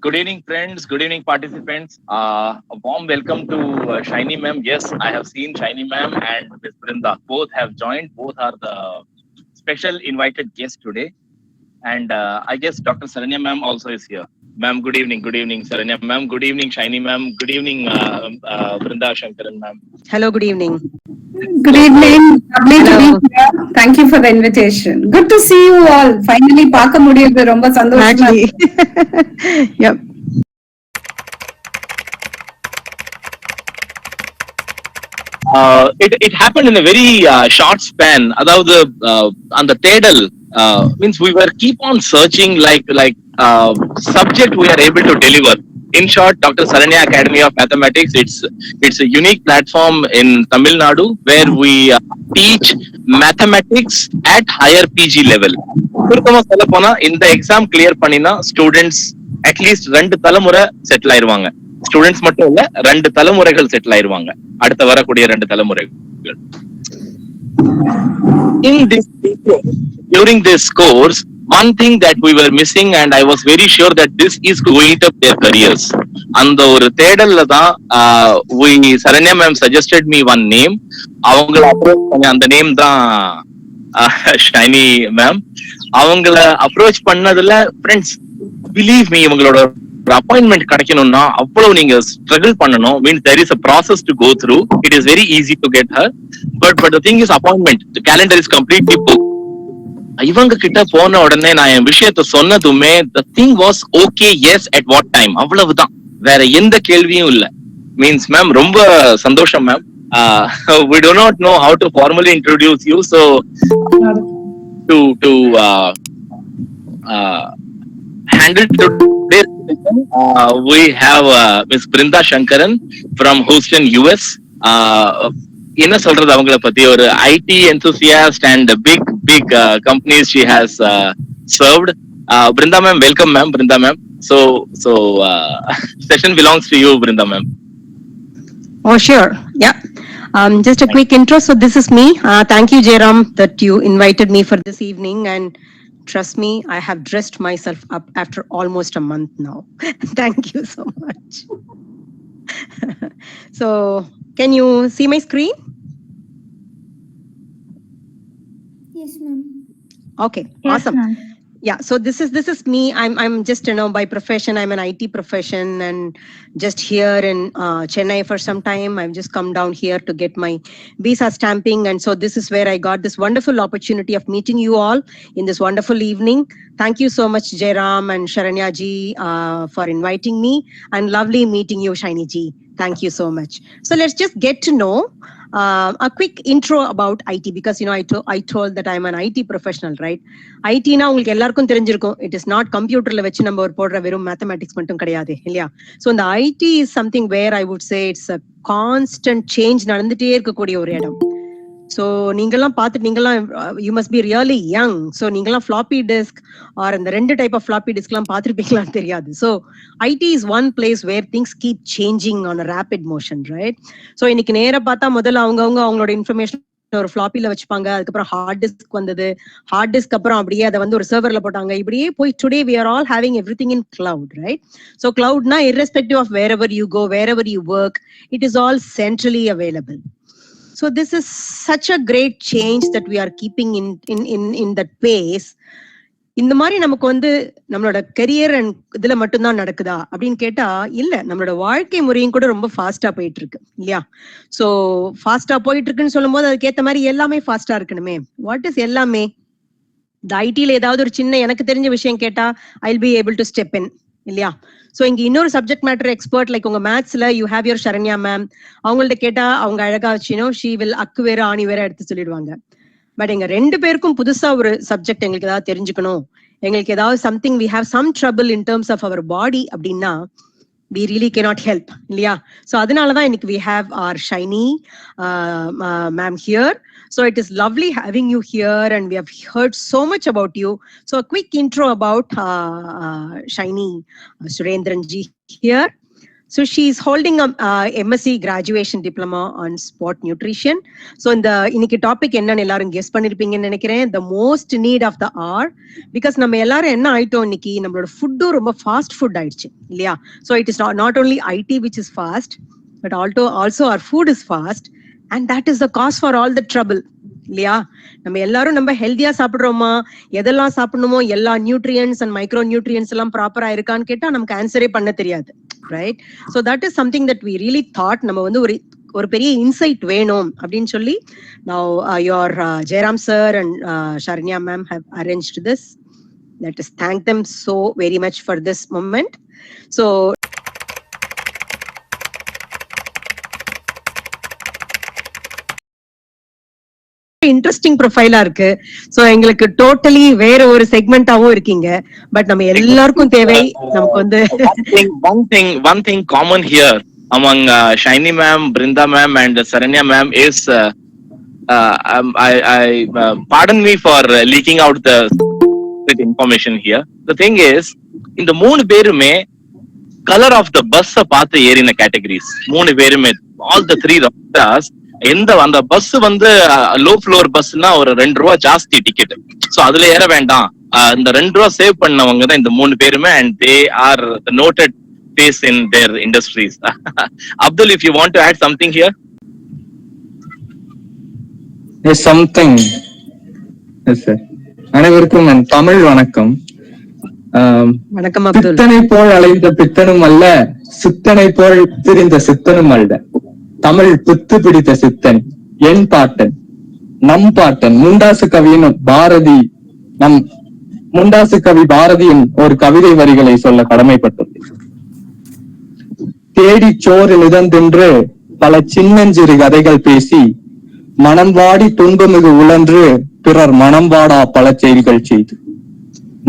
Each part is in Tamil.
Good evening, friends. Good evening, participants. A warm welcome to Shiny Ma'am. Yes, I have seen Shiny Ma'am and Miss Brinda. Both have joined. Both are the special invited guests today. And I guess Dr. Saranya Ma'am also is here. Ma'am, good evening. Good evening, Saranya Ma'am. Good evening, Shiny Ma'am. Good evening, Brinda Shankaran Ma'am. Hello, good evening. Good evening. Lovely to be here. Thank you for the invitation. Good to see you all. Finally, பார்க்க முடியுது ரொம்ப சந்தோஷமா Exactly. Yep. It happened in a very short span. அதாவது அந்த தேடல் means we were keep on searching like subject we are able to deliver. In short, Dr. Saranya Academy of Mathematics, it's a unique platform in Tamil Nadu where we teach mathematics at higher PG level. சுருக்கமா சொல்ல போனா இந்த எக்ஸாம் கிளியர் பண்ணினா ஸ்டூடெண்ட்ஸ் அட்லீஸ்ட் 2 தலைமுறை செட்டில் ஆயிருவாங்க. ஸ்டூடெண்ட்ஸ் மட்டும் இல்ல 2 தலைமுறைகள் செட்டில் ஆயிருவாங்க. அடுத்த வரக்கூடிய 2 தலைமுறைகள். In this during this course, one thing that we were missing and I was very sure that this is going to their careers. அந்த ஒரு தேடல்ல தான் we Saranya ma'am suggested me one name. அவங்கள அப்ரோச் பண்ண அந்த நேம் தான் ஷைனி மேம். அவங்கள அப்ரோச் பண்ணதுல ஃப்ரெண்ட்ஸ் பிலீவ் மீ இவங்களோட ஒரு அப்பாயின்மெண்ட் கிடைக்கணும்னா அவ்வளவு நீங்க ஸ்ட்ரகிள் பண்ணணும். Means there is a process to go through. It is very easy to get her, but the thing is appointment. The calendar is completely booked. இவங்க கிட்ட போன உடனே நான் என் விஷயத்த சொன்னதுமே the thing was okay, yes, at what time, அவ்வளவுதான், வேற எந்த கேள்வியும் இல்ல. மீன்ஸ் மேம் ரொம்ப சந்தோஷம் ma'am. We do not know how to formally introduce you, so to handle today's session, we have Miss Brinda Shankaran from Houston, US. என்ன சொல்றது அவங்கள பத்தி, ஒரு ID enthusiast and big companies she has served. Brinda ma'am, welcome ma'am. Brinda ma'am, so session belongs to you, Brinda ma'am. Oh, sure. Yeah. Just a quick intro. So this is me. Thank you, Jairam, that you invited me for this evening. And trust me, I have dressed myself up after almost a month now. Thank you so much. So, can you see my screen? Yes, ma'am. Okay, Yes, awesome. ma'am. Yeah, so this is me. I'm just, by profession I'm an IT profession and just here in Chennai for some time. I've just come down here to get my visa stamping, and so this is where I got this wonderful opportunity of meeting you all in this wonderful evening. Thank you so much, Jairam and Sharanya ji, for inviting me, and lovely meeting you, Shiny ji. Thank you so much. So let's just get to know a quick intro about IT, because I told that I'm an IT professional, right? IT na உங்களுக்கு எல்லாருக்கும் தெரிஞ்சிருக்கும். It is not computerல வச்சு நம்ம ஒரு போடுற வெறும் மேத்தமேட்டிக்ஸ் மட்டும் கிடையாது இல்லையா? So இந்த IT is something where I would say it's a constant change நடந்துட்டே இருக்கக்கூடிய ஒரு இடம். ஸோ நீங்கெல்லாம் you must be really young. So நீங்கெல்லாம் ஃப்ளாப்பி டிஸ்க் ஆர் இந்த 2 டைப் ஆஃப் ஃப்ளாப்பி டிஸ்க்லாம் பார்த்துருப்பீங்களான்னு தெரியாது. So IT is one place where things keep changing on a rapid motion, right? So இன்னைக்கு நேராக பார்த்தா முதல்ல அவங்களோட இன்ஃபர்மேஷன் ஒரு ஃப்ளாப்பில வச்சுப்பாங்க. அதுக்கப்புறம் ஹார்ட் டிஸ்க் வந்தது. ஹார்ட் டிஸ்க் அப்புறம் அப்படியே அதை வந்து ஒரு சர்வர்ல போட்டாங்க. இப்படியே போய் today we are all having everything in cloud, right? So cloud na irrespective of wherever you go, wherever you work, it is all centrally available. So this is such a great change that we are keeping in that pace. இந்த மாதிரி நமக்கு வந்து நம்மளோட கரியர் அண்ட் இதுல மட்டும்தான் நடக்குதா அப்படின்னு கேட்டா இல்ல, நம்மளோட வாழ்க்கை முறையும் கூட ரொம்ப ஃபாஸ்டா போயிட்டு இருக்கு இல்லையா? சோ ஃபாஸ்டா போயிட்டு இருக்குன்னு சொல்லும் போது அதுக்கேற்ற மாதிரி எல்லாமே ஃபாஸ்டா இருக்கணுமே. வாட் இஸ் எல்லாமே? இந்த ஐடில ஏதாவது ஒரு சின்ன எனக்கு தெரிஞ்ச விஷயம் கேட்டா I will be able to step in இல்லையா? சோ இங்க இன்னொரு சப்ஜெக்ட் மேட்டர் எக்ஸ்பர்ட் லைக் உங்க மேத்ஸ்ல you have your Sharanya ma'am. அவங்கள்ட்ட கேட்டா அவங்க அழகா வச்சுனோ ஷீ வில் அக்கு வேற ஆணி வேற எடுத்து சொல்லிடுவாங்க. பட் எங்க 2 பேருக்கும் புதுசா ஒரு சப்ஜெக்ட் எங்களுக்கு ஏதாவது தெரிஞ்சுக்கணும், எங்களுக்கு ஏதாவது something we have some trouble in terms of our body அப்படின்னா we really cannot help இல்லையா? So அதனாலதான் இன்னைக்கு we have our Shiny ma'am here. So it is lovely having you here and we have heard so much about you. So a quick intro about Shiny Surendran ji here. So she's holding a MSc graduation diploma on sport nutrition. So in the இன்னைக்கு டாபிக் என்னன்னு எல்லாரும் கெஸ் பண்ணிருப்பீங்கன்னு நினைக்கிறேன். The most need of the hour, because நம்ம எல்லாரும் என்ன ஆயிட்டோம் இன்னைக்கு, நம்மளோட ஃபுட்டும் ரொம்ப ஃபாஸ்ட் ஃபுட் ஆயிடுச்சு இல்லையா? So it is not only IT which is fast, but also our food is fast, and that is the cause for all the trouble இல்லையா? நம்ம எல்லாரும் நம்ம ஹெல்தியா சாப்பிடுறோமா, எதெல்லாம் சாப்பிடணுமோ எல்லா நியூட்ரியன்ஸ் அண்ட் மைக்ரோ நியூட்ரியன்ஸ் எல்லாம் ப்ராப்பரா இருக்கான்னு கேட்டா நமக்கு ஆன்சரே பண்ண தெரியாது, right? So that is something that we really thought நம்ம வந்து ஒரு பெரிய இன்சைட் வேணும் அப்படின்னு சொல்லி now your Jairam sir and Sharanya ma'am have arranged this. Let us thank them so very much for this moment. So interesting ப்ரொஃபைலா இருக்கு. சோ எங்களுக்கு டோட்டலி வேற ஒரு செக்மெண்டாவும் இருக்கீங்க. பட் நம்ம எல்லாருக்கும் தேவை நமக்கு வந்து one thing common here among Shiny ma'am, Brinda ma'am and Saranya ma'am is pardon me for leaking out the information here. The thing is, இந்த மூணு பேருமே color of the bus பார்த்து ஏறின categories. மூணு பேருமே, all the three doctors, அந்த பஸ் வந்து லோ ஃப்ளோர் பஸ்னா ஒரு 2 ரூபா ஜாஸ்தி டிக்கெட். சோ அதுல ஏற வேண்டாம், இந்த 2 ரூபா சேவ் பண்ணவங்க தான் இந்த மூணு பேருமே, and they are the noted face in their industries. Abdul, if you want to add something here. Yes, something. Yes sir. அனைவருக்கும் என் தமிழ் வணக்கம். வணக்கம் அப்துல். சித்தனை போல் அலைந்த பித்தனும் அல்ல, சித்தனை போல் திரிந்த சித்தனும் அல்ல, தமிழ் புத்து பிடித்த சித்தன் என் பாட்டன், நம் பாட்டன் முண்டாசு கவியின் பாரதி, நம் முண்டாசு கவி பாரதியின் ஒரு கவிதை வரிகளை சொல்ல கடமைப்பட்டது. தேடி சோறு நிதந்தென்று பல சின்னஞ்சிறு கதைகள் பேசி, மனம் வாடி துன்பமிகு உழன்று பிறர் மனம் வாடா பல செயல்கள் செய்து,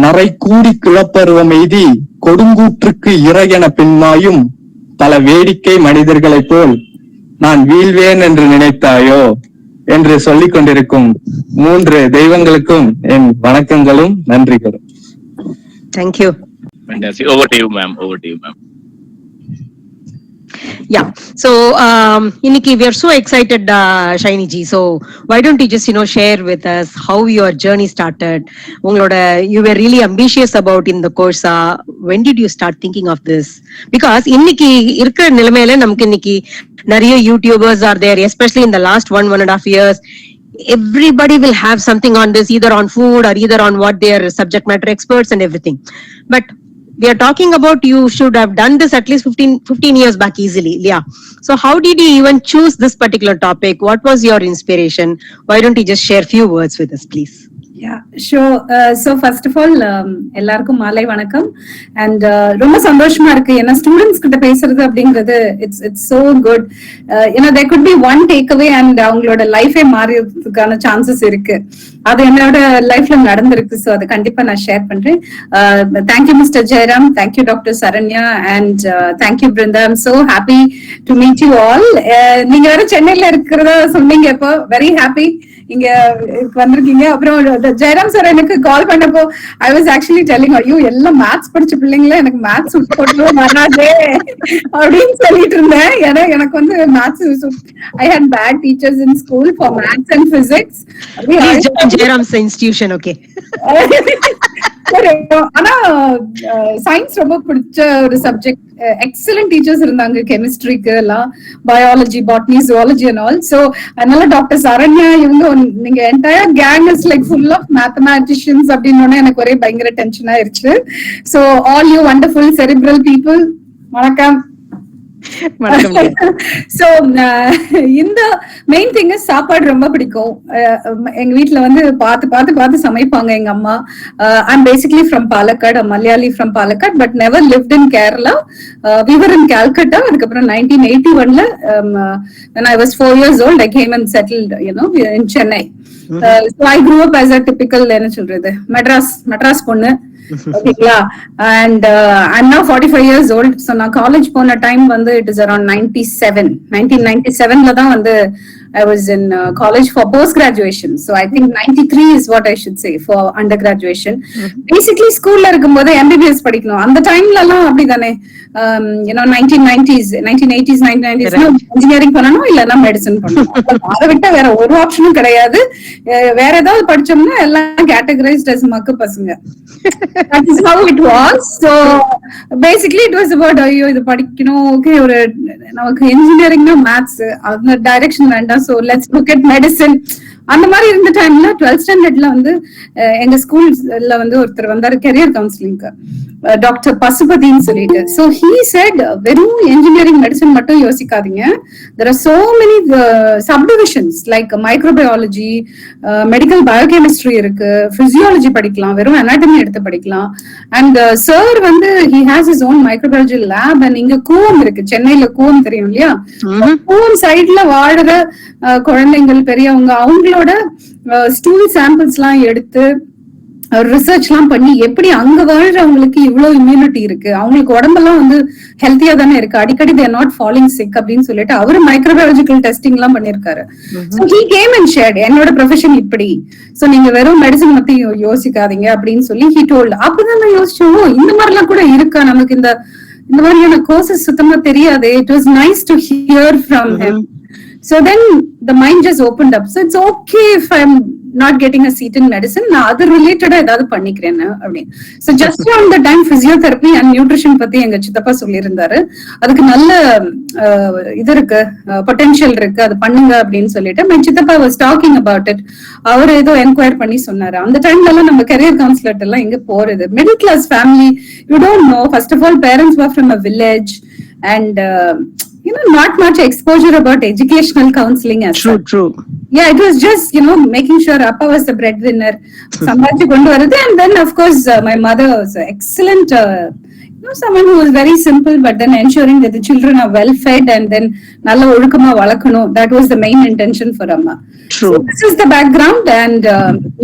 நரை கூடி கிளப்பருவம் எய்தி கொடுங்கூற்றுக்கு இறையென பின்மாயும் பல வேடிக்கை மனிதர்களைப் போல் நான் வீழ்வேன் என்று நினைத்தாயோ என்று சொல்லிக் கொண்டிருக்கும் 3 தெய்வங்களுக்கும் என் வணக்கங்களும் நன்றிகளும். Thank you. Fantastic. Over to you ma'am. Yeah. So இன்னைக்கு we are so excited, Shiny ji. So why don't you just share with us how your journey started? உங்களோட you were really ambitious about in the course. When did you start thinking of this? Because இன்னைக்கு இருக்கிற நிலைமையில நமக்கு இன்னைக்கு நிறைய YouTubers are there, especially in the last 1.5 years. Everybody will have something on this, either on food or either on what their subject matter experts and everything. But we are talking about you should have done this at least 15 years back easily. Yeah. So how did you even choose this particular topic? What was your inspiration? Why don't you just share few words with us, please? Yeah, sure. So first of all, எல்லாருக்கும் மாலை வணக்கம். And ரொம்ப சந்தோஷமா இருக்கு, ஏன்னா ஸ்டூடெண்ட்ஸ் கிட்ட பேசுறது அப்படிங்கிறது it's so good. there could be one takeaway and அவங்களோட லைஃபே மாறியதுக்கான சான்சஸ் இருக்கு. அது என்னோட லைஃப்ல நடந்திருக்கு. ஸோ அதை கண்டிப்பா நான் ஷேர் பண்றேன். Thank you mister Jayaram, thank you doctor Saranya, and thank you Brinda. I'm so happy to meet you all. நீங்க வேற சென்னையில இருக்கிறதா சொன்னீங்க, இப்போ வெரி ஹாப்பி இங்க வந்திருக்கீங்க. அப்புறம் ஜெயராம் சார் எனக்கு கால் பண்ணப்போ ஐ வாஸ் ஆக்சுவலி டெல்லிங், ஐயோ எல்லாம் மேத்ஸ் படிச்ச பிள்ளைங்கள எனக்கு மேத்ஸ் போட்டு வராதே அப்படின்னு சொல்லிட்டு இருந்தேன். ஏன்னா எனக்கு வந்து maths, I had bad teachers in school for maths and physics. Jayaram's institution. Okay. ஆனா சயின்ஸ் ரொம்ப பிடிச்ச ஒரு சப்ஜெக்ட். எக்ஸலன்ட் டீச்சர்ஸ் இருந்தாங்க கெமிஸ்ட்ரிக்கு எல்லாம், biology, botany, zoology and all. So அதனால டாக்டர் சரண்யா இவங்க நீங்க entire gang is like full of mathematicians அப்படின்னு எனக்கு ஒரே பயங்கர டென்ஷன் ஆயிருச்சு. So all you wonderful cerebral people, வணக்கம். சோ இந்த மெயின் திங் சாப்பாடு ரொம்ப பிடிக்கும். எங்க வீட்டுல வந்து பார்த்து சமைப்பாங்க எங்க அம்மா. I'm basically from Palakkad, Malayali from Palakkad, but never lived in Kerala. We were in Calcutta. அதுக்கப்புறம் 1981ல when I was 4 years old, I came and settled, in Chennai. So I grew up as a typical என்ன சொல்றது மெட்ராஸ் பொண்ணு. ஓகேங்களா. And I'm now 45 years old. So நான் காலேஜ் போன டைம் வந்து இட் இஸ் அரௌண்ட் 1997 தான் வந்து I was in college for post graduation. So I think 93 is what I should say for undergraduation. Basically school la irukumbodhu MBBS படிக்கணும். அந்த டைம்ல எல்லாம் அப்படிதானே, you know, 1980s 1990s engineering பண்ணனும் இல்லனா மெடிசன் பண்ணனும். அத விட்ட வேற ஒரு ஆப்ஷனும் கிடையாது. வேற ஏதாவது படிச்சோம்னா எல்லாம் categorized as மக்கு பசங்க. That is how it was. So basically it was about ஐயோ இது படிக்கணும், ஓகே ஒரு நமக்கு இன்ஜினியரிங்னா மேத்ஸ் அந்த டைரக்ஷன் வேண்டாம், so let's look at medicine. அந்த மாதிரி இருந்த டைம்ல 12th ஸ்டாண்டர்ட்ல வந்து எங்க ஸ்கூல்ல வந்து ஒருத்தர் வந்தாரு கெரியர் கவுன்சிலிங்க்கு, டாக்டர் பசுபதின்னு சொல்லிட்டு. So he said வெறும் இன்ஜினியரிங் மெடிசன் மட்டும் யோசிக்காதீங்க, there are so many subdivisions like microbiology, medical biochemistry இருக்கு, physiology படிக்கலாம், வெறும் anatomy எடுத்து படிக்கலாம். And sir வந்து he has his own microbiology lab. And இங்க கூவம் இருக்கு, சென்னையில கூவம் தெரியும் இல்லையா, கூவம் சைட்ல வாழற குழந்தைகள் பெரியவங்க அவங்களோட ஸ்டூல் சாம்பிள்ஸ் எல்லாம் எடுத்து ரிசர்ச் எல்லாம் பண்ணி எப்படி அங்க வாழ்றவங்களுக்கு இவ்வளவு இம்யூனிட்டி இருக்கு, அவங்களுக்கு உடம்பெல்லாம் வந்து ஹெல்த்தியா தானே இருக்கு, அடிக்கடி they are not falling sick அப்படின்னு சொல்லிட்டு அவரு மைக்ரோபயாலஜிக்கல் டெஸ்டிங் எல்லாம் பண்ணிருக்காரு. So he came and shared என்னோட ப்ரொஃபஷன் இப்படி, சோ நீங்க வெறும் மெடிசன் மட்டும் யோசிக்காதீங்க அப்படின்னு சொல்லி he told. அப்பதான் நான் யோசிச்சோம், இந்த மாதிரி எல்லாம் கூட இருக்கா, நமக்கு இந்த மாதிரியான கோர்சஸ் சுத்தமா தெரியாது. It was nice to hear from him. So then the mind just opened up. So it's okay if I'm not getting a seat in medicine, நான் அது ரிலேட்டடா ஏதாவது பண்ணிக்கிறேன் அப்படின்னு. So just on the time physiotherapy and nutrition பத்தி எங்க சித்தப்பா சொல்லியிருந்தாரு, அதுக்கு நல்ல இது இருக்கு, பொட்டன்ஷியல் இருக்கு, அது பண்ணுங்க அப்படின்னு சொல்லிட்டு my சித்தப்பா was talking about it. அவர் ஏதோ என்கொயர் பண்ணி சொன்னாரு. அந்த டைம்ல எல்லாம் நம்ம கரியர் கவுன்சிலர் எல்லாம் எங்க போறது, middle class family, you don't know, first of all parents were from a village and you know not much exposure about educational counseling as true. Yeah, it was just, you know, making sure appa was the breadwinner, sambhaji kondu varudhu. And then of course my mother was excellent, you know, someone who was very simple but then ensuring that the children are well fed and then nalla olukama valakano. That was the main intention for amma. True. So this is the background. And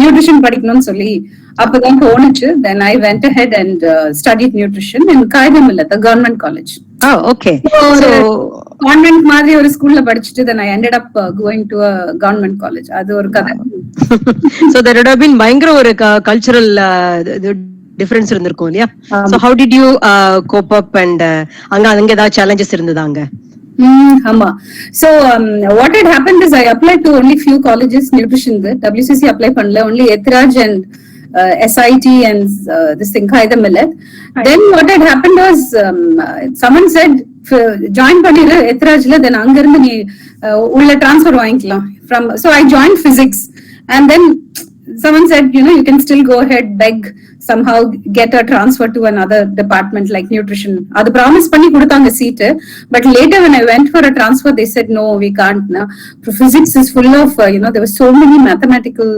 nutrition padikkanum solli appadan thonuchu. Then I went ahead and studied nutrition in Kaidamilla, the government college. Oh, okay. So convent மாதிரி ஒரு ஸ்கூல்ல படிச்சிட்டு then I ended up going to a government college. அது ஒரு கதை. So there would have been பயங்கர ஒரு cultural difference இருந்திருக்கும் இல்லையா? So how did you cope up and அங்க ஏதாவது challenges இருந்ததாங்க? ஆமா. So what had happened is I applied to only few colleges nutrition. WCC apply பண்ணல, only Ethiraj and SIT and this thing Qaida Millet. Then what had happened was someone said join பண்ணிரு எத்ராஜ்ல, then அங்க இருந்து நீ உள்ள ட்ரான்ஸ்ஃபர் வாங்கிக்கலாம் from. So I joined physics and then someone said, you know, you can still go ahead, beg, somehow get a transfer to another department like nutrition. Adu promise panni kudutanga seat, but later when I went for a transfer they said no, we can't now. Physics is full of you know, there were so many mathematical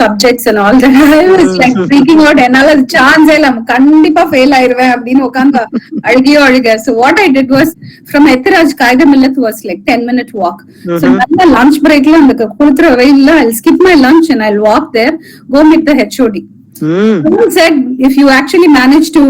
subjects and all that. I was like freaking out, enala chance illa kandipa fail aayirven appdinu okanda algiyo alga. So what I did was from Ethiraj Qaida Millet was like 10-minute walk. So nalla lunch break la andha kuluthra veilla I'll skip my lunch and I'll walk there, go meet the HOD. Someone said if you actually manage to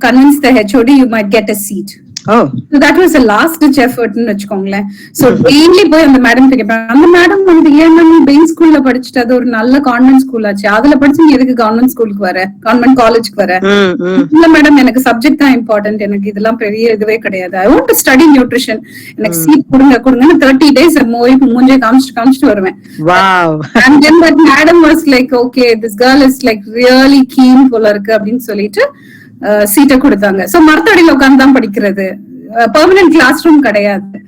convince the HOD you might get a seat. Oh, so that was the last ditch effort nu vechukongla. So daily போய் அந்த மேடம் கிட்ட, அந்த மேடம் வந்து ஏன்னா நீ பெயின் ஸ்கூல்ல படிச்சிட்டு அது ஒரு நல்ல கான்வென்ட் ஸ்கூல் ஆச்சு, அதுல படிச்சு நீ எதுக்கு கவர்மெண்ட் ஸ்கூலுக்கு வர, கவர்மெண்ட் காலேஜ்க்கு வர? இல்ல மேடம் எனக்கு சப்ஜெக்ட் தான் இம்பார்ட்டன்ட், எனக்கு இதெல்லாம் பெரிய இதுவே கிடையாது, I want to study nutrition, எனக்கு சீட் கொடுங்கன்னு 30 days மூஞ்சே காமிச்சிட்டு வருவேன். Wow. And then that madam was like, okay, this girl is like really keen போல இருக்கு அப்படின்னு சொல்லிட்டு சீட்டை கொடுத்தாங்க. சோ மரத்தடியில உட்கார்ந்து தான் படிக்கிறது, பெர்மனன்ட் கிளாஸ் ரூம் கிடையாது.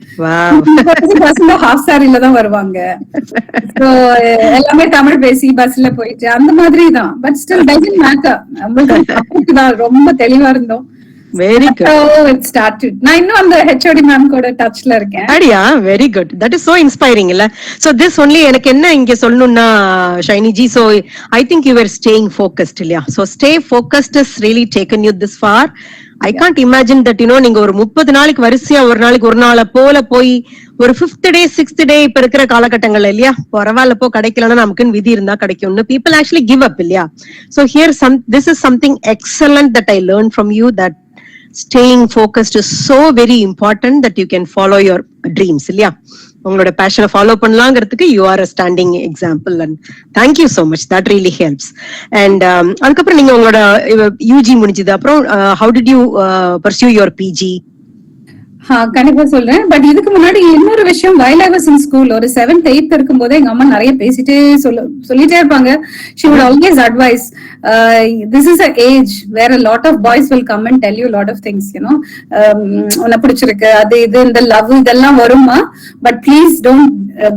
ஹாஃப் சாரில தான் வருவாங்க. சோ எல்லாமே தமிழ் பேசி பஸ்ல போயிட்டு அந்த மாதிரி தான். பட் ஸ்டில் டசன்ட் மேட்டர், நம்மளுக்கு தான் ரொம்ப தெளிவா இருந்தோம். Very good. So it started. நான் இன்னும் அந்த HOD மேம் கூட டச்ல இருக்கேன். அடியா, very good. That is so inspiring இல்ல? So this only எனக்கு என்ன இங்க சொல்லணும்னா Shiny ji, so I think you were staying focused இல்லையா? So stay focused has really taken you this far. I can't imagine that, you know, நீங்க ஒரு 30 நாளைக்கு வரிசையா ஒரு நாளைக்கு ஒரு நாளை போல போய் ஒரு 5th day 6th day இப்ப இருக்கிற காலகட்டங்கள்ல இல்லையா, பரவாயில்ல போ கிடைக்கலன்னா நமக்குன்னு விதி இருந்தா கிடைக்கும்னு people actually give up இல்லையா? So here this is something excellent that I learned from you, that staying focused is so very important that you can follow your dreams இல்லையா? உங்களோட பேஷனை ஃபாலோ பண்ணலாங்கிறதுக்கு you are a standing example and thank you so much. That really helps. And அதுக்கப்புறம் நீங்க உங்களோட யூஜி முடிஞ்சது அப்புறம் how did you pursue your PG? கண்டிப்பா சொல்றேன். பட் இதுக்கு முன்னாடி இன்னொரு விஷயம், while I was in school ஒரு 7th 8th இருக்கும் போதே எங்க அம்மா நிறைய பேசிட்டே சொல்லிட்டே இருப்பாங்க. she would always advise, this is an age where a lot of boys will come and tell you a lot of things, you know, உன்னை பிடிச்சிருக்கு அது இது இந்த லவ் இதெல்லாம் வருமா, but please don't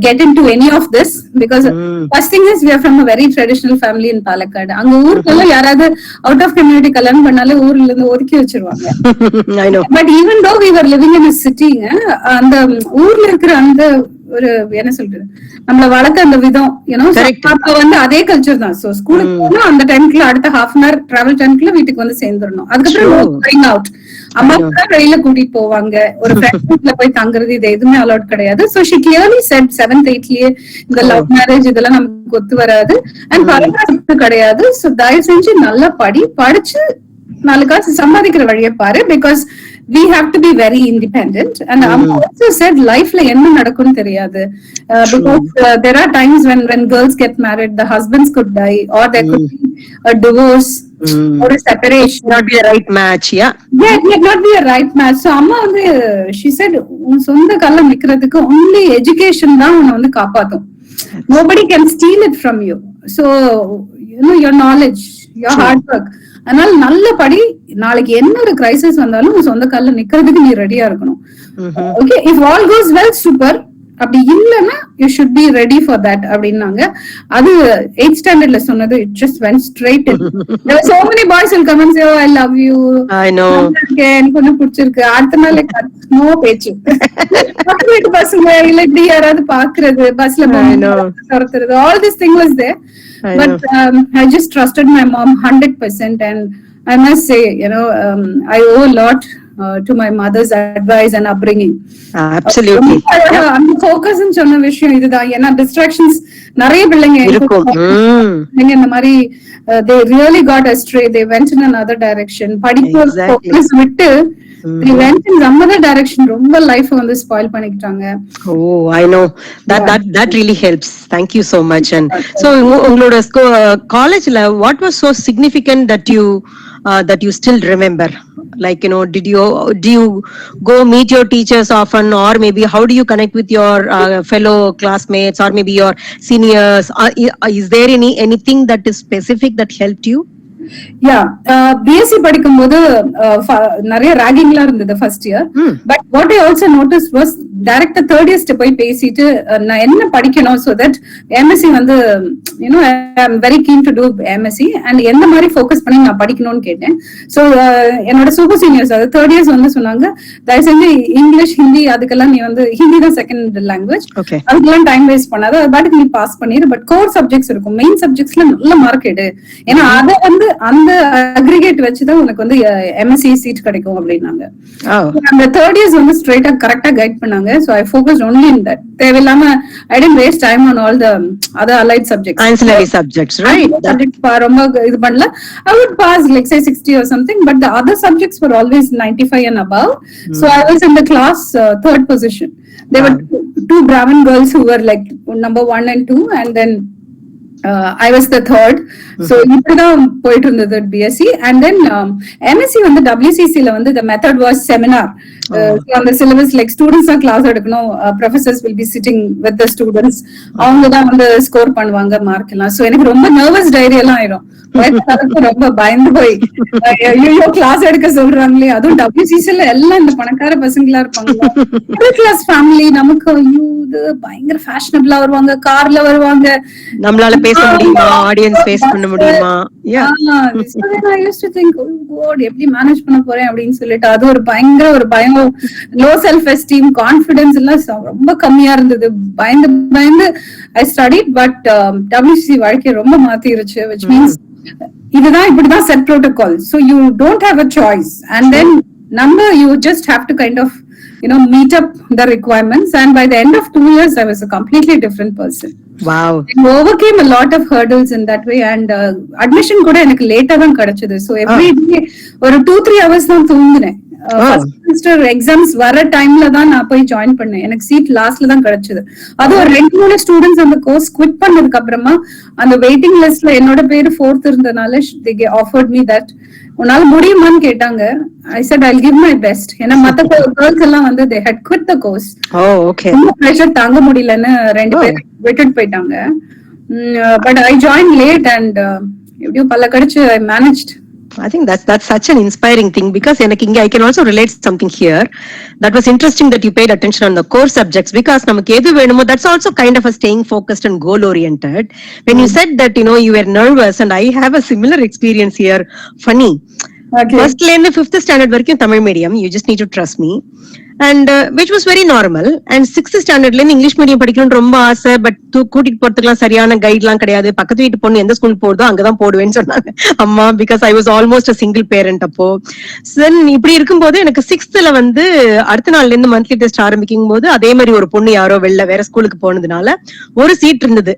get into any of this because first thing is we are from a very traditional family in Palakkad. அங்க ஊருக்குள்ள யாராவது அவுட் ஆஃப் கம்யூனிட்டி கல்யாணம் பண்ணாலே ஊர்ல இருந்து ஒதுக்கி வச்சிருவாங்க. But even though we were living in a city, அந்த ஊர்ல இருக்கிற அந்த ஒரு என்ன சொல்றது நம்மள வளர்க்க அந்த விதம், அப்ப வந்து அதே கல்ச்சர் தான். சோ ஸ்கூலுக்கு போனா அந்த டைம்க்குள்ள அடுத்த half an hour டிராவல் டைம்க்குள்ள வீட்டுக்கு வந்து சேர்ந்துடணும். அதுக்கப்புறம் கோயிங் அவுட், அம்மா கூட வெளியில கூட்டிட்டு போவாங்க. ஒரு ஃப்ரெண்ட் வீட்ல போய் தங்குறது இது எதுவுமே அலௌட் கிடையாது. So she clearly set 7th 8thலயே இந்த லவ் மேரேஜ் இதெல்லாம் நமக்கு ஒத்து வராது அண்ட் பரவாயில்ல கிடையாது. சோ தயவு செஞ்சு நல்லா படிச்சு 4 காசு சம்பாதிக்கிற வழியை பாரு, because we have to be very independent. And Amma also said life la enna nadakkum theriyadu, because there are times when girls get married the husbands could die or there could be a divorce or a separation, not be a right match. It might not be a right match. So Amma வந்து she said un sonda kalla nikradhukku only education da un வந்து காப்பாத்தும். Nobody can steal it from you. So you know your knowledge, your hard work. அதனால நல்ல படி, நாளைக்கு என்ன ஒரு கிரைசிஸ் வந்தாலும் சொந்த கால்ல நிக்கிறதுக்கு நீ ரெடியா இருக்கணும். Okay, if all cos well super, அப்படி இல்லைன்னா you should be ready for that அப்படின்னாங்க. அது 8th ஸ்டாண்டர்ட்ல சொன்னது. It just went straight in. There were so many boys will come and say, oh I love you, I know, எனக்கு ஒண்ணு பிடிச்சிருக்கு. அடுத்த நாள் நோ பேச்சு. வீட்டு பசங்க இல்ல இப்படி யாராவது பாக்குறது, பஸ்ல துரத்துறது, all this thing was there. But I just trusted my mom 100%, and I must say, you know, I owe a lot to my mother's advice and upbringing. Absolutely. அந்த focus ன்னு சொன்ன விஷயம் இதுதான். ஏன்னா distractions நிறைய பிள்ளைங்க இருக்கும். இந்த மாதிரி they really got astray, they went in another direction. படிப்பு focus விட்டு they went in some other direction. ரொம்ப லைஃப் வந்து ஸ்பாயில் பண்ணிக்கிட்டாங்க. Oh, I know. That really helps. Thank you so much. And so உங்களோட காலேஜ்ல what was so significant that you still remember? Like, you know, do you go meet your teachers often, or maybe how do you connect with your fellow classmates or maybe your seniors? Is there anything that is specific that helped you? BSc படிக்கும் போது நிறைய ராகிங்லாம் இருந்தது first year. But what I also notice was டைரக்டா தேர்ட் இயர் போய் பேசிட்டு நான் என்ன படிக்கணும், சோ தட் எம்எஸ்சி வந்து you know I am very keen to do MSc and எந்த மாதிரி ஃபோக்கஸ் பண்ணி நான் படிக்கணும்னு கேட்டேன். சோ என்னோட சூப்பர் சீனியர்ஸ் அது தேர்ட் இயர்ஸ் வந்து சொன்னாங்க, தயவு செஞ்சு இங்கிலீஷ் ஹிந்தி அதுக்கெல்லாம் நீ வந்து ஹிந்தி தான் செகண்ட் லாங்குவேஜ், அதுக்கெல்லாம் டைம் வேஸ்ட் பண்ணாத, பாட்டுக்கு நீ பாஸ் பண்ணிடு. பட் கோர் சப்ஜெக்ட்ஸ் இருக்கும், மெயின் சப்ஜெக்ட்ஸ்ல நல்ல மார்க் எடு, ஏன்னா அதை வந்து அந்த அக்ரிகேட் வச்சுதான் உனக்கு வந்து எம்எஸ்சி சீட் கிடைக்கும் அப்படின்னாங்க. அந்த தேர்ட் இயர்ஸ் வந்து ஸ்ட்ரைட்டா கரெக்டா கைட் பண்ணாங்க. So I focused only in that. தேவையில்லாம I didn't waste time on all the other allied subjects, ancillary subjects, right? ரொம்ப இது பண்ணல. I would pass like say 60 or something, but the other subjects were always 95 and above. So I was in the class third position. There were two Brahmin girls who were like number 1 and 2, and then I was the third. So இப்படிதான் போயிட்டு இருந்தது பிஎஸ்சி. அண்ட் தென் எம்எஸ்சி வந்து WCC-ல வந்து the method was seminar. அந்த சிலபஸ் லைக் ஸ்டூடெண்ட்ஸ் தான் கிளாஸ் எடுக்கணும், professors will be sitting with the students, அவங்க தான் வந்து ஸ்கோர் பண்ணுவாங்க மார்க் எல்லாம். சோ எனக்கு ரொம்ப நர்வஸ் டைரி எல்லாம் ஆயிரும், ரொம்ப பயந்து போய் ஐயோ கிளாஸ் எடுக்க சொல்றாங்களே, அதுவும் WCC-ல எல்லாம் இந்த பணக்கார பசங்களா இருப்பாங்க, மிடில் கிளாஸ் ஃபேமிலி. நமக்கு ஐயோ இது பயங்கர ஃபேஷனபிளா வருவாங்க, கார்ல வருவாங்க, நம்மளால பேச முடியுமா, ஆடியன்ஸ் ஃபேஸ் பண்ண முடியுமா? I used to think, oh God, எப்படி மேனேஜ் பண்ண போறேன் அப்படின்னு சொல்லிட்டு அது ஒரு பயங்கர ஒரு பயம், லோ செல்ஃப் எஸ்டீம், கான்ஃபிடன்ஸ் எல்லாம் ரொம்ப கம்மியா இருந்தது. பயந்து ஐ ஸ்டடிட். பட் WCC வாழ்க்கை ரொம்ப மாத்திருச்சு, which means இதுதான் இப்படிதான் set protocol. So you don't have a choice, and then you just have to kind of meet up the requirements, and by the end of 2 years I was a completely different person. Wow. I overcame a lot of hurdles in that way, and admission கூட எனக்கு லேட்டா தான் கிடைச்சது. So every day ஒரு 2-3 hours தான் தூங்குனேன். ஃபர்ஸ்ட் செமஸ்டர் எக்ஸாம்ஸ் வர டைம்ல தான் நான் போய் ஜாயின் பண்ணேன். எனக்கு சீட் லாஸ்ட்ல தான் கிடைச்சது. அது ஒரு 2-3 ஸ்டூடெண்ட்ஸ் அந்த கோர்ஸ் குவிட் பண்ணதுக்கு அப்புறமா அந்த வெயிட்டிங் லிஸ்ட்ல என்னோட பேரு 4th இருந்தனால they offered me that. உன்னால முடியுமான்னு கேட்டாங்க. I said I'll give my best. ஏன்னா மத்த கேர்ள்ஸ் எல்லாம் வந்து they had quit the course. Okay. Pressure தாங்க முடியலன்னு 2 பேர் விட்டுட்டு போயிட்டாங்க. But I joined late and எப்படியோ பல்ல கடிச்சு I managed. I think that's such an inspiring thing because I can also relate something here. That was interesting that you paid attention on the core subjects because namakku edu venumo that's also kind of a staying focused and goal oriented. When you said that you were nervous, and I have a similar experience here. Funny. Okay. First la in 5th standard varaikum Tamil medium, you just need to trust me. And which was very normal. And 6th standard la English medium padikkalum romba aasa, but கூட்டிட்டு போறதுக்குலாம் சரியான கைட்லாம் கிடையாது. பக்கத்து வீட்டு பொண்ணு எந்த ஸ்கூல் போறதோ அங்கதான் போடுவேன்னு சொன்னாங்க அம்மா. Because I was almost a single parent அப்போ. தென் இப்படி இருக்கும்போது எனக்கு 6th வந்து அடுத்த நாள்ல இருந்து மந்த்லி டெஸ்ட் ஆரம்பிக்கும் போது அதே மாதிரி ஒரு பொண்ணு யாரோ வேற ஸ்கூலுக்கு போனதுனால ஒரு சீட் இருந்தது.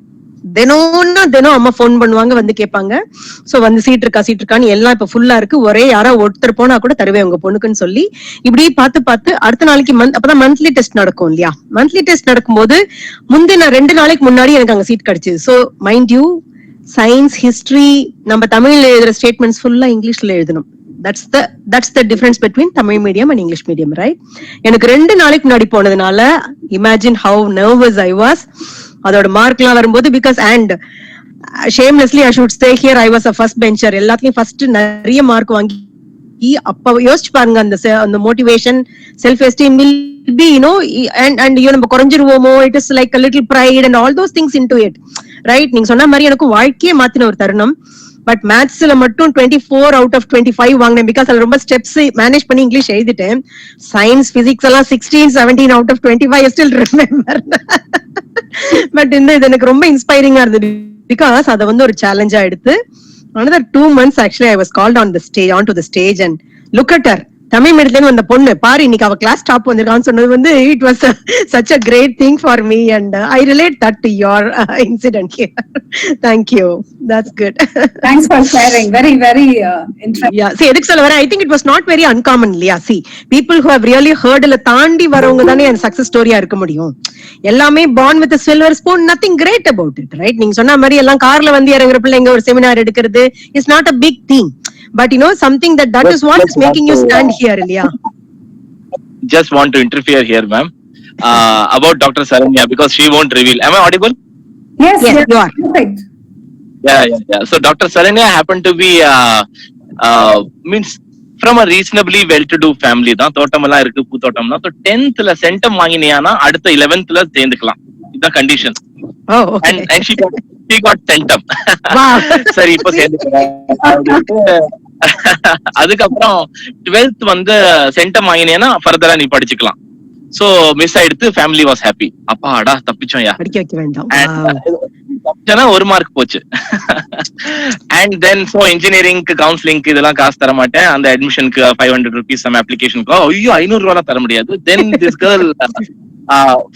தினம் அம்மா போன் பண்ணுவாங்க, வந்து கேட்பாங்க. சோ வந்து சீட் இருக்கான்னு எல்லாம் இப்ப ஃபுல்லா இருக்கு, ஒரே யாரோ ஒருத்தர் போனா கூட தருவேன் உங்க பொண்ணுக்குன்னு சொல்லி இப்படி பார்த்து அடுத்த நாளைக்கு அப்பதான் மந்த்லி டெஸ்ட் நடக்கும் இல்லையா. மந்த்லி டெஸ்ட் நடக்கும்போது முந்தின 2 நாளைக்கு முன்னாடி எனக்கு அங்க சீட் கிடைச்சது. So mind you, science, history நம்ம தமிழ்ல எழுதுற ஸ்டேட்மெண்ட்ஸ் ஃபுல்லா இங்கிலீஷ்ல எழுதணும். That's the difference between Tamil medium and English medium, right? எனக்கு 2 நாளைக்கு முன்னாடி போனதுனால imagine how nervous I was. அதோட மார்க்லாம் வரும்போது because and shamelessly I should say here I was a first bencher. எல்லாத்துலயும் ஃபர்ஸ்ட் நிறைய மார்க் வாங்கி அப்ப யோசிச்சு பாருங்க அந்த motivation, self esteem will be and நம்ம குறைஞ்சிருவோமோ, it is like a little pride and all those things into it, right? நீங்க சொன்ன மாதிரி எனக்கு வாழ்க்கையே மாத்தின ஒரு தருணம். பட் மேத்ஸ்ல மட்டும் 24 out of 25 வாங்கினேன் பிகாஸ் அது ரொம்ப ஸ்டெப்ஸ் மேனேஜ் பண்ணி இங்கிலீஷ் எழுதிட்டேன். சயின்ஸ், பிசிக்ஸ் எல்லாம் 16, 17 out of 25 still remember. But இது எனக்கு ரொம்ப இன்ஸ்பைரிங்கா இருந்தது பிகாஸ் அதை வந்து ஒரு சேலஞ்சா எடுத்து another 2 months actually I was called onto the stage and look at her. Tamil மீடியத்துல வந்த பொண்ணு பாரு இன்னைக்கு அவ கிளாஸ் டாப் வந்திருக்கான்னு சொன்னது வந்து it was such a great thing for me and I relate that to your incident here. Thank you. That's good. Thanks for sharing. Very interesting. Yeah, see eduk solra I think it was not very uncommon இல்லையா. See people who have really heard la தாண்டி வரவங்க தானே அந்த சக்சஸ் ஸ்டோரியா இருக்க முடியும். எல்லாமே born with a silver spoon, nothing great about it, right? நீங்க சொன்ன மாதிரி எல்லாம் கார்ல வந்து இறங்குற பிள்ளைங்க ஒரு செமினார் எடுக்கிறது is not a big thing. But something that is what is making you stand here, Ilya. Just want to interfere here, ma'am, about Dr. Saranya because she won't reveal. Am I audible? Yes, you are. Perfect. Yeah. So Dr. Saranya happened to be means from a reasonably well-to-do family. தான் தோட்டமெல்லாம் இருக்கு, பூத்தோட்டம் தான். So 10th ல சென்டம் வாங்கினியானா அடுத்த 11th ல சேர்ந்துக்கலாம். இதுதான் condition. Oh, okay. And she got centum. Wow. சரி இப்போ சேர்ந்துக்கிறேன். அதுக்கப்புறம் 12th வந்து சென்டம் வாங்கினேன்னா ஃபர்தரா நீ படிச்சுக்கலாம். சோ மிஸ் ஆயிடுத்து, ஃபேமிலி வாஸ் ஹாப்பி. அப்பாடா தப்பிச்சோம் யா, படிக்க வைக்க வேண்டாம். தப்பிச்சனா 1 மார்க் போச்சு. அண்ட் தென் சோ இன்ஜினியரிங்க்கு கவுன்சிலிங்க்கு இதெல்லாம் காசு தர மாட்டேன், அந்த அட்மிஷனுக்கு 500 rupees சம் அப்ளிகேஷனுக்கு. ஐயோ 500 ரூபாய் தர முடியாது. Then this girl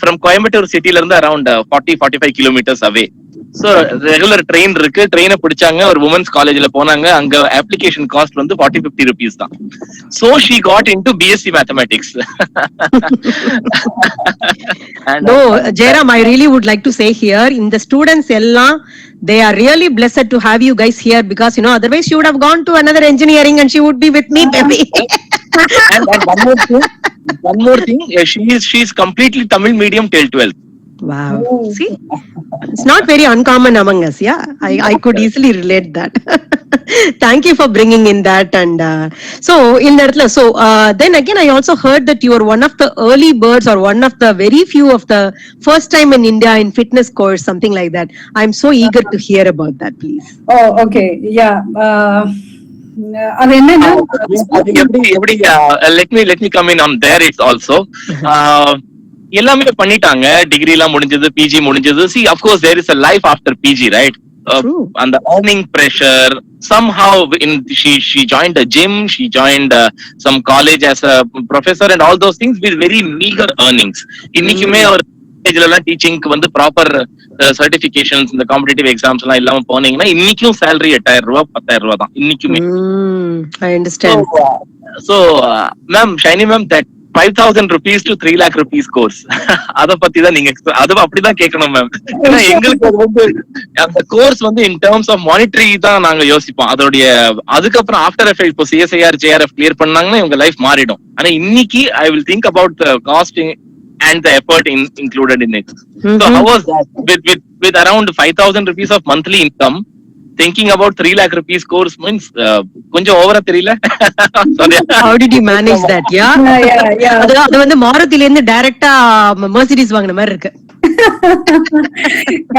from Coimbatore city ல இருந்து around 40-45 kilometers away. So regular train இருக்கு, ட்ரெயினை பிடிச்சாங்க, ஒரு உமன்ஸ் காலேஜ்ல போனாங்க. அங்க அப்ளிகேஷன் காஸ்ட் வந்து 40-50 rupees தான். So she got into BSc mathematics. No, Jairam, I really would like to say here, in the students எல்லாம் they are really blessed to have you guys here because otherwise she would have gone to another engineering and she would be with me, baby. and one more thing, she is completely Tamil medium till 12th. Wow. See, it's not very uncommon among us. Yeah, I could easily relate that. Thank you for bringing in that. And so in that, then again I also heard that you are one of the early birds or one of the very few of the first time in India in fitness course, something like that. I'm so eager to hear about that, please. Oh, okay. Yeah. அது என்னன்னா let me come in on there. It's also எல்லாமே பண்ணிட்டாங்க, டிகிரி எல்லாம் முடிஞ்சது, பிஜி முடிஞ்சது. See, of course there is a life after PG, right? And the earning pressure somehow she joined a gym, she joined some college as a professor and all those things with very meager earnings. இன்னைக்குமே ஒரு காலேஜ்ல எல்லாம் டீச்சிங்க்கு வந்து ப்ராப்பர் சர்டிபிகேஷன்ஸ், இந்த காம்படிட்டிவ் எக்ஸாம்ஸ் எல்லாம் இல்லாம போனீங்கன்னா இன்னைக்கும் salary 8000 ரூபாய் 10,000 ரூபாய் தான் இன்னைக்குமே. I understand. So, ma'am, Shiny ma'am, that 5,000 rupees to 3 lakh rupees course. அத பத்தி தான் நீங்க அது அப்படிதான் கேட்கணும் மேம். ஏன்னா எங்களுக்கு அது வந்து அந்த கோர்ஸ் வந்து இன் டர்ம்ஸ் ஆஃப் மானிட்டரி தான் நாங்க யோசிப்போம். அதோடைய அதுக்கப்புறம் ஆஃப்டர் எஃபெக்ட் இப்போ CSIR JRF கிளியர் பண்ணாங்கன்னா இவங்க லைஃப் மாறிடும். ஆனா இன்னைக்கு I will think about the costing and the effort included in it. So how was that with around 5,000 rupees of monthly income? Thinking about 3 lakh rupees course means கொஞ்சம் ஓவரா தெரியல. How did you manage that? Yeah. அது வந்து மாருதில இருந்து டைரக்டா மெர்சிடிஸ் வாங்குன மாதிரி இருக்கு.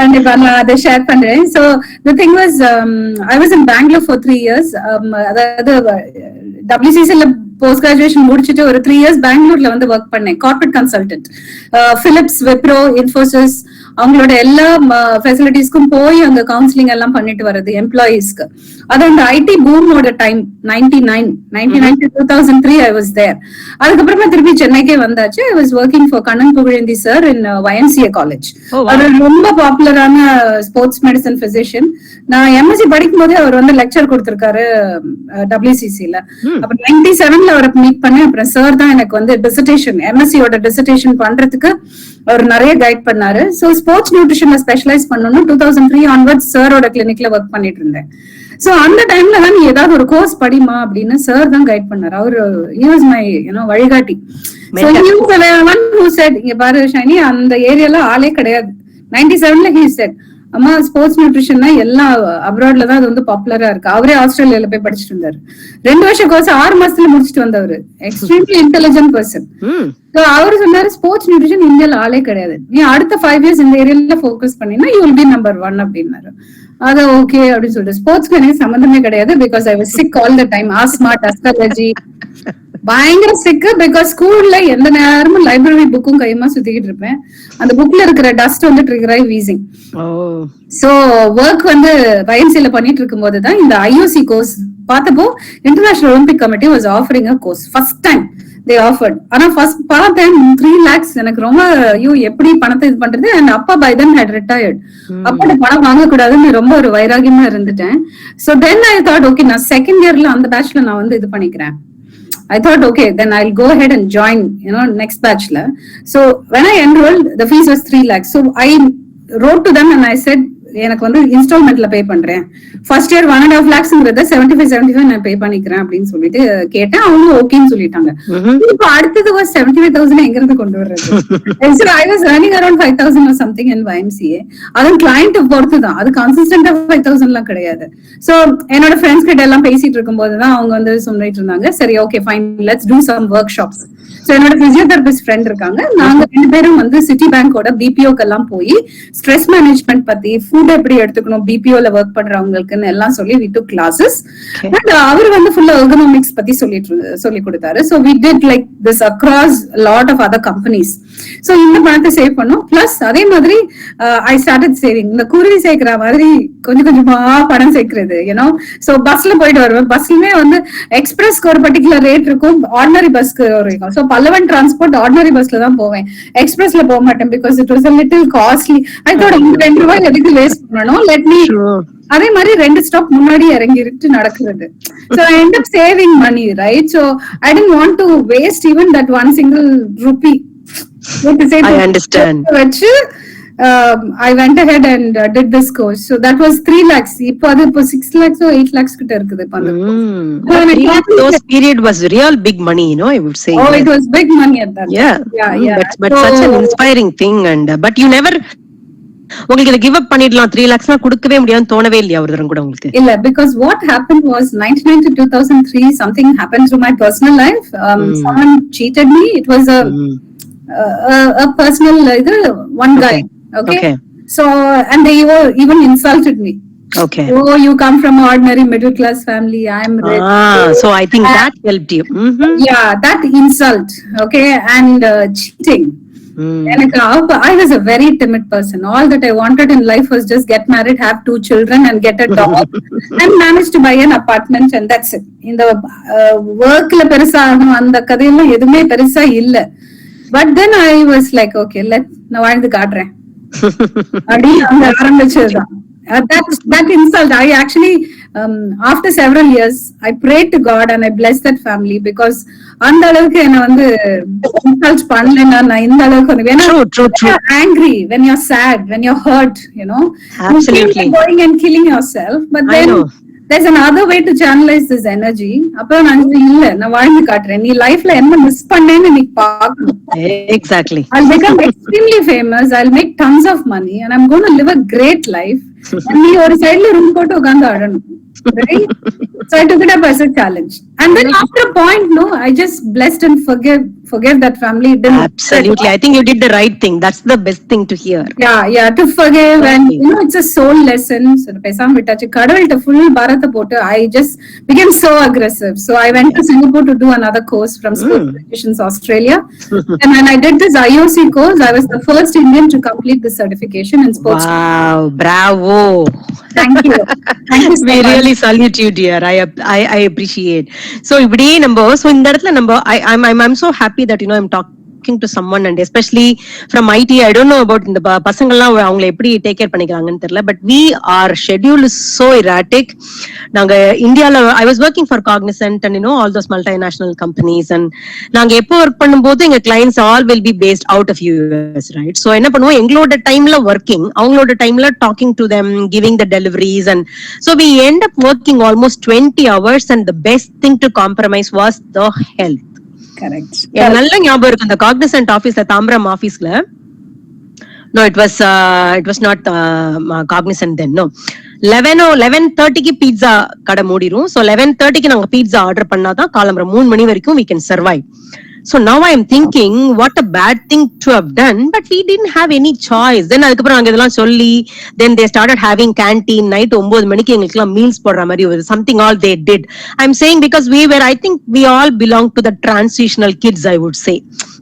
கண்டிப்பா நான் அதை ஷேர் பண்றேன். So the thing was, I was in Bangalore for 3 years. அதாவது WCCல போஸ்ட் கிராஜுவேஷன் முடிச்சுட்டு ஒரு 3 years பெங்களூர்ல வந்து ஒர்க் பண்ணேன், corporate consultant. Philips, Wipro, Infosys அவங்களோட எல்லா ஃபெசிலிட்டிஸ்க்கும் போய் அங்க கவுன்சிலிங் எல்லாம் பண்ணிட்டு வர்றது எம்ப்ளாயீஸ்க்கு. அது அந்த ID பூமோட time 99 to 2003 I was there. அதுக்கப்புறமா திருப்பி சென்னைக்கே வந்தாச்சு. I was working for Kannan Pugalenthi sir in YMCA college. அவர் ரொம்ப பாப்புலரான ஸ்போர்ட்ஸ் மெடிசன் பிசிஷியன். நான் MSc படிக்கும் போதே அவர் வந்து லெக்சர் கொடுத்திருக்காரு WCCல. அப்புறம் 97ல அவரை மீட் பண்ணேன். அப்புறம் சார் தான் எனக்கு வந்து டிசர்டேஷன் MScயோட டிசர்டேஷன் பண்றதுக்கு அவர் நிறைய கைட் பண்ணாரு. சோ ஸ்போர்ட்ஸ் நியூட்ரிஷன்ல ஸ்பெஷலைஸ் பண்ணணும் 2003 ஆன்வர்ட்ஸ் சாரோட கிளினிக்ல ஒர்க் பண்ணிட்டு இருந்தேன். சோ அந்த டைம்ல தான் நீ ஏதாவது ஒரு கோர்ஸ் படிமா அப்படின்னு சார் தான் கைட் பண்ணாரு. அவரு he was my வழிகாட்டி. So he was the one who said, இங்க பாரு ஷைனி, அந்த ஏரியால ஆளே கிடையாது. 97ல he said, அம்மா ஸ்போர்ட்ஸ் நியூட்ரிஷன்னா எல்லாம் அப்ராட்ல தான் அது வந்து பாப்புலரா இருக்கு. அவரே ஆஸ்திரேலியால போய் படிச்சுட்டு இருந்தாரு. 2 வருஷம் கோர்ஸ் 6 மாசத்துல முடிச்சுட்டு வந்தவரு. Extremely intelligent person. அவரு சொன்னாரு, ஸ்போர்ட்ஸ் நியூட்ரிஷன் இந்தியால ஆளே கிடையாது, நீ அடுத்த 5 years இந்த ஏரியால போக்கஸ் பண்ணினா யூ வில் பி நம்பர் 1 அப்படின்னாரு. அது ஓகே அப்படின்னு சொல்லிட்டு ஸ்போர்ட்ஸ்க்கு எனக்கு சம்பந்தமே கிடையாது. Because I was sick all the time. ஆஸ்மாட், அஸ்ட்ராலஜி பயங்கர சிக்கு. பிகாஸ் ஸ்கூல்ல எந்த நேரமும் லைப்ரரி புக்கும் கையுமா சுத்திக்கிட்டு இருப்பேன். அந்த புக்ல இருக்கிற டஸ்ட் வந்து ட்ரிகர் ஆகி வீசிங். சோ ஒர்க் வந்து YMCA பண்ணிட்டு இருக்கும் போதுதான் இந்த IOC கோர்ஸ் பார்த்தப்போ international Olympic committee was offering a course. First time they offered. ஆனா ஃபர்ஸ்ட் பார்த்தேன் 3 lakhs. எனக்கு ரொம்ப எப்படி பணத்தை இது பண்றது. அண்ட் அப்பா by then had retired. அப்பா பணம் வாங்க கூடாதுன்னு ரொம்ப ஒரு வைராகியமா இருந்துட்டேன். So then I thought, okay, நான் செகண்ட் இயர்ல அந்த பேட்ச்ல நான் வந்து இது பண்ணிக்கிறேன். I thought, okay, then I'll go ahead and join, next batch la. So when I enrolled, the fees was 3 lakhs. So I wrote to them and I said, எனக்கு வந்து இன்ஸ்டால்மெண்ட்ல பே பண்றேன். ஃபர்ஸ்ட் இயர் 1.5 lakhsங்கிறத 75 நான் பே பண்ணிக்கிறேன் அப்படின்னு சொல்லிட்டு கேட்டேன். அவங்க ஓகேன்னு சொல்லிட்டாங்க. இப்போ அடுத்தது was 75,000 எங்க இருந்து கொண்டு வர்றது? So I was earning around 5,000 or something in YMCA. அதுவும் கிளைண்ட் பொறுத்து தான், அது கன்சிஸ்டன்டா 5,000 எல்லாம் கிடையாது. சோ என்னோட ஃப்ரெண்ட்ஸ் கிட்ட எல்லாம் பேசிட்டு இருக்கும் போதுதான் அவங்க வந்து சொல்லிட்டு இருந்தாங்க, சரி okay fine, let's do some workshops. So என்னோட பிசியோதெரபிஸ்ட் ஃப்ரெண்ட் இருக்காங்க. நாங்க 2 பேரும் வந்து சிட்டி பேங்கோட BPOக்கு எல்லாம் போய் ஸ்ட்ரெஸ் மேனேஜ்மெண்ட் பத்தி, ஃபுட் எப்படி எடுத்துக்கணும் BPOல ஒர்க் பண்றவங்களுக்குன்னு எல்லாம் சொல்லி we took classes. And அவர் வந்து ஃபுல்லா எர்கனாமிக்ஸ் பத்தி சொல்லி கொடுத்தாரு. So we did like this across a lot of other companies. So இந்த பணத்தை சேவ் பண்ணோம். பிளஸ் அதே மாதிரி I started saving. இந்த குருவி சேர்க்கிற மாதிரி கொஞ்சம் கொஞ்சமா பணம் சேர்க்கிறது. சோ பஸ்ல போயிட்டு வருவேன். பஸ்லயுமே வந்து எக்ஸ்பிரஸ்க்கு ஒரு பர்டிகுலர் ரேட் இருக்கும், ஆர்டினரி பஸ்க்கு ஒரு இருக்கும். சோ பல்லவன் டிரான்ஸ்போர்ட் ஆர்டினரி பஸ்ல தான் போவேன், எக்ஸ்பிரஸ்ல போக மாட்டேன். Because it was a little costly. I thought 2 ரூபாய் எதுக்கு வேஸ்ட் பண்ணணும், லெட் மீ. அதே மாதிரி 2 ஸ்டாப் முன்னாடி இறங்கிட்டு நடக்கிறது. So I end up saving money, right? So I didn't want to waste even that one single rupee. I understand. I went ahead and did this course. So that was 3 lakhs. இப்போ 6 lakhs or 8 lakhs கிட்ட இருக்குது. Those period was real big money, I would say. Oh, it was big money at that. Yeah. But such an inspiring thing. And but you never, உங்களுக்கு இத கிவ் அப் பண்ணிடலாம் 3 lakhsனா கொடுக்கவே முடியாதுன்னு தோணவே இல்லையா ஒரு தரம் கூட உங்களுக்கு? இல்ல, because what happened was 99 to 2003 something happened to my personal life. Someone cheated me. It was a personal one guy. Okay. So and they even insulted me. Okay. Oh, you come from an ordinary middle class family, I am rich. So I think that helped you. Yeah, that insult. Okay. And cheating. I was a very timid person. All that I wanted in life was just get married, have 2 children and get a dog and manage to buy an apartment, and that's it. In the workla பெருசா அந்த கதையெல்லாம் எதுவுமே பெருசா இல்ல. But then I was like, okay, நான் வாழ்ந்து காட்டுறேன் அப்படின்னு ஆரம்பிச்சதுதான். that insult, I actually, after several years, I prayed to God and I blessed that family because அந்த அளவுக்கு என்ன வந்து insult பண்ணலன்னா நான் இந்த அளவுக்கு வந்து True. when you're angry, when you're sad, when you're hurt, you know, Absolutely. you're going and killing yourself, but I then know. there's another way to channelize this energy. அப்புறம் நான் இல்ல நான் வாழ்ந்து காட்டுறேன், நீ லைஃப்ல என்ன மிஸ் பண்ணேன்னு நீ பாக்கணும். Exactly. I'll become extremely famous, I'll make tons of money and I'm going to live a great life. And நீ ஒரு சைடுல ரூம் போட்டு உட்கார்ந்து அழணும். Right? So I took it up as a challenge. And then after a point, no, I just blessed and forgave that family. Absolutely. I think you did the right thing. That's the best thing to hear. Yeah, to forgive. And you know, it's a soul lesson. So pesam vittachu kadavulta full bharatha potu I just became so aggressive. So I went to Singapore to do another course from Sports Institutions Australia. And when I did this IOC course, I was the first Indian to complete the certification in sports. Wow, bravo. Thank you. Thank you so We much. really salute you, dear. I appreciate. So இப்படி நம்ம so இந்த இடத்துல நம்ம I'm so happy that you know I'm talking to someone and especially from IT. I don't know about இந்த பசங்கள்லாம் அவங்களை எப்படி டேக் கேர் பண்ணிக்கிறாங்கன்னு தெரியல, but we our schedule is so erratic. நாங்க இந்தியால I was working for Cognizant and you know all those multinational companies, and நாங்க எப்போ ஒர்க் பண்ணும்போது எங்க clients all will be based out of US, right? So என்ன பண்ணுவோம், எங்களோட டைம்ல working, அவங்களோட டைம்ல talking to them, giving the deliveries, and so we end up working almost 20 hours, and the best thing to compromise was the health. Correct. எனக்கு நல்ல ஞாபகம் இருக்கு, அந்த காக்னிசன்ட் ஆபீஸ்ல, தாம்பரம் ஆபீஸ்ல, no it was not Cognizant then, no, 11:30 pizza கடை மூடிரும். So 11:30 நாங்க பீட்சா ஆர்டர் பண்ணாதான் காலம்பரம் 3 மணி வரைக்கும் we can survive. So now I am thinking what a bad thing to have done, but we didn't have any choice. Then அதுக்கப்புறம் அங்க இதெல்லாம் சொல்லி then they started having canteen night 9 மணிக்கு எங்களுக்குலாம் மீல்ஸ் போடுற மாதிரி ஒரு something all they did. I'm saying because I think we all belong to the transitional kids, I would say.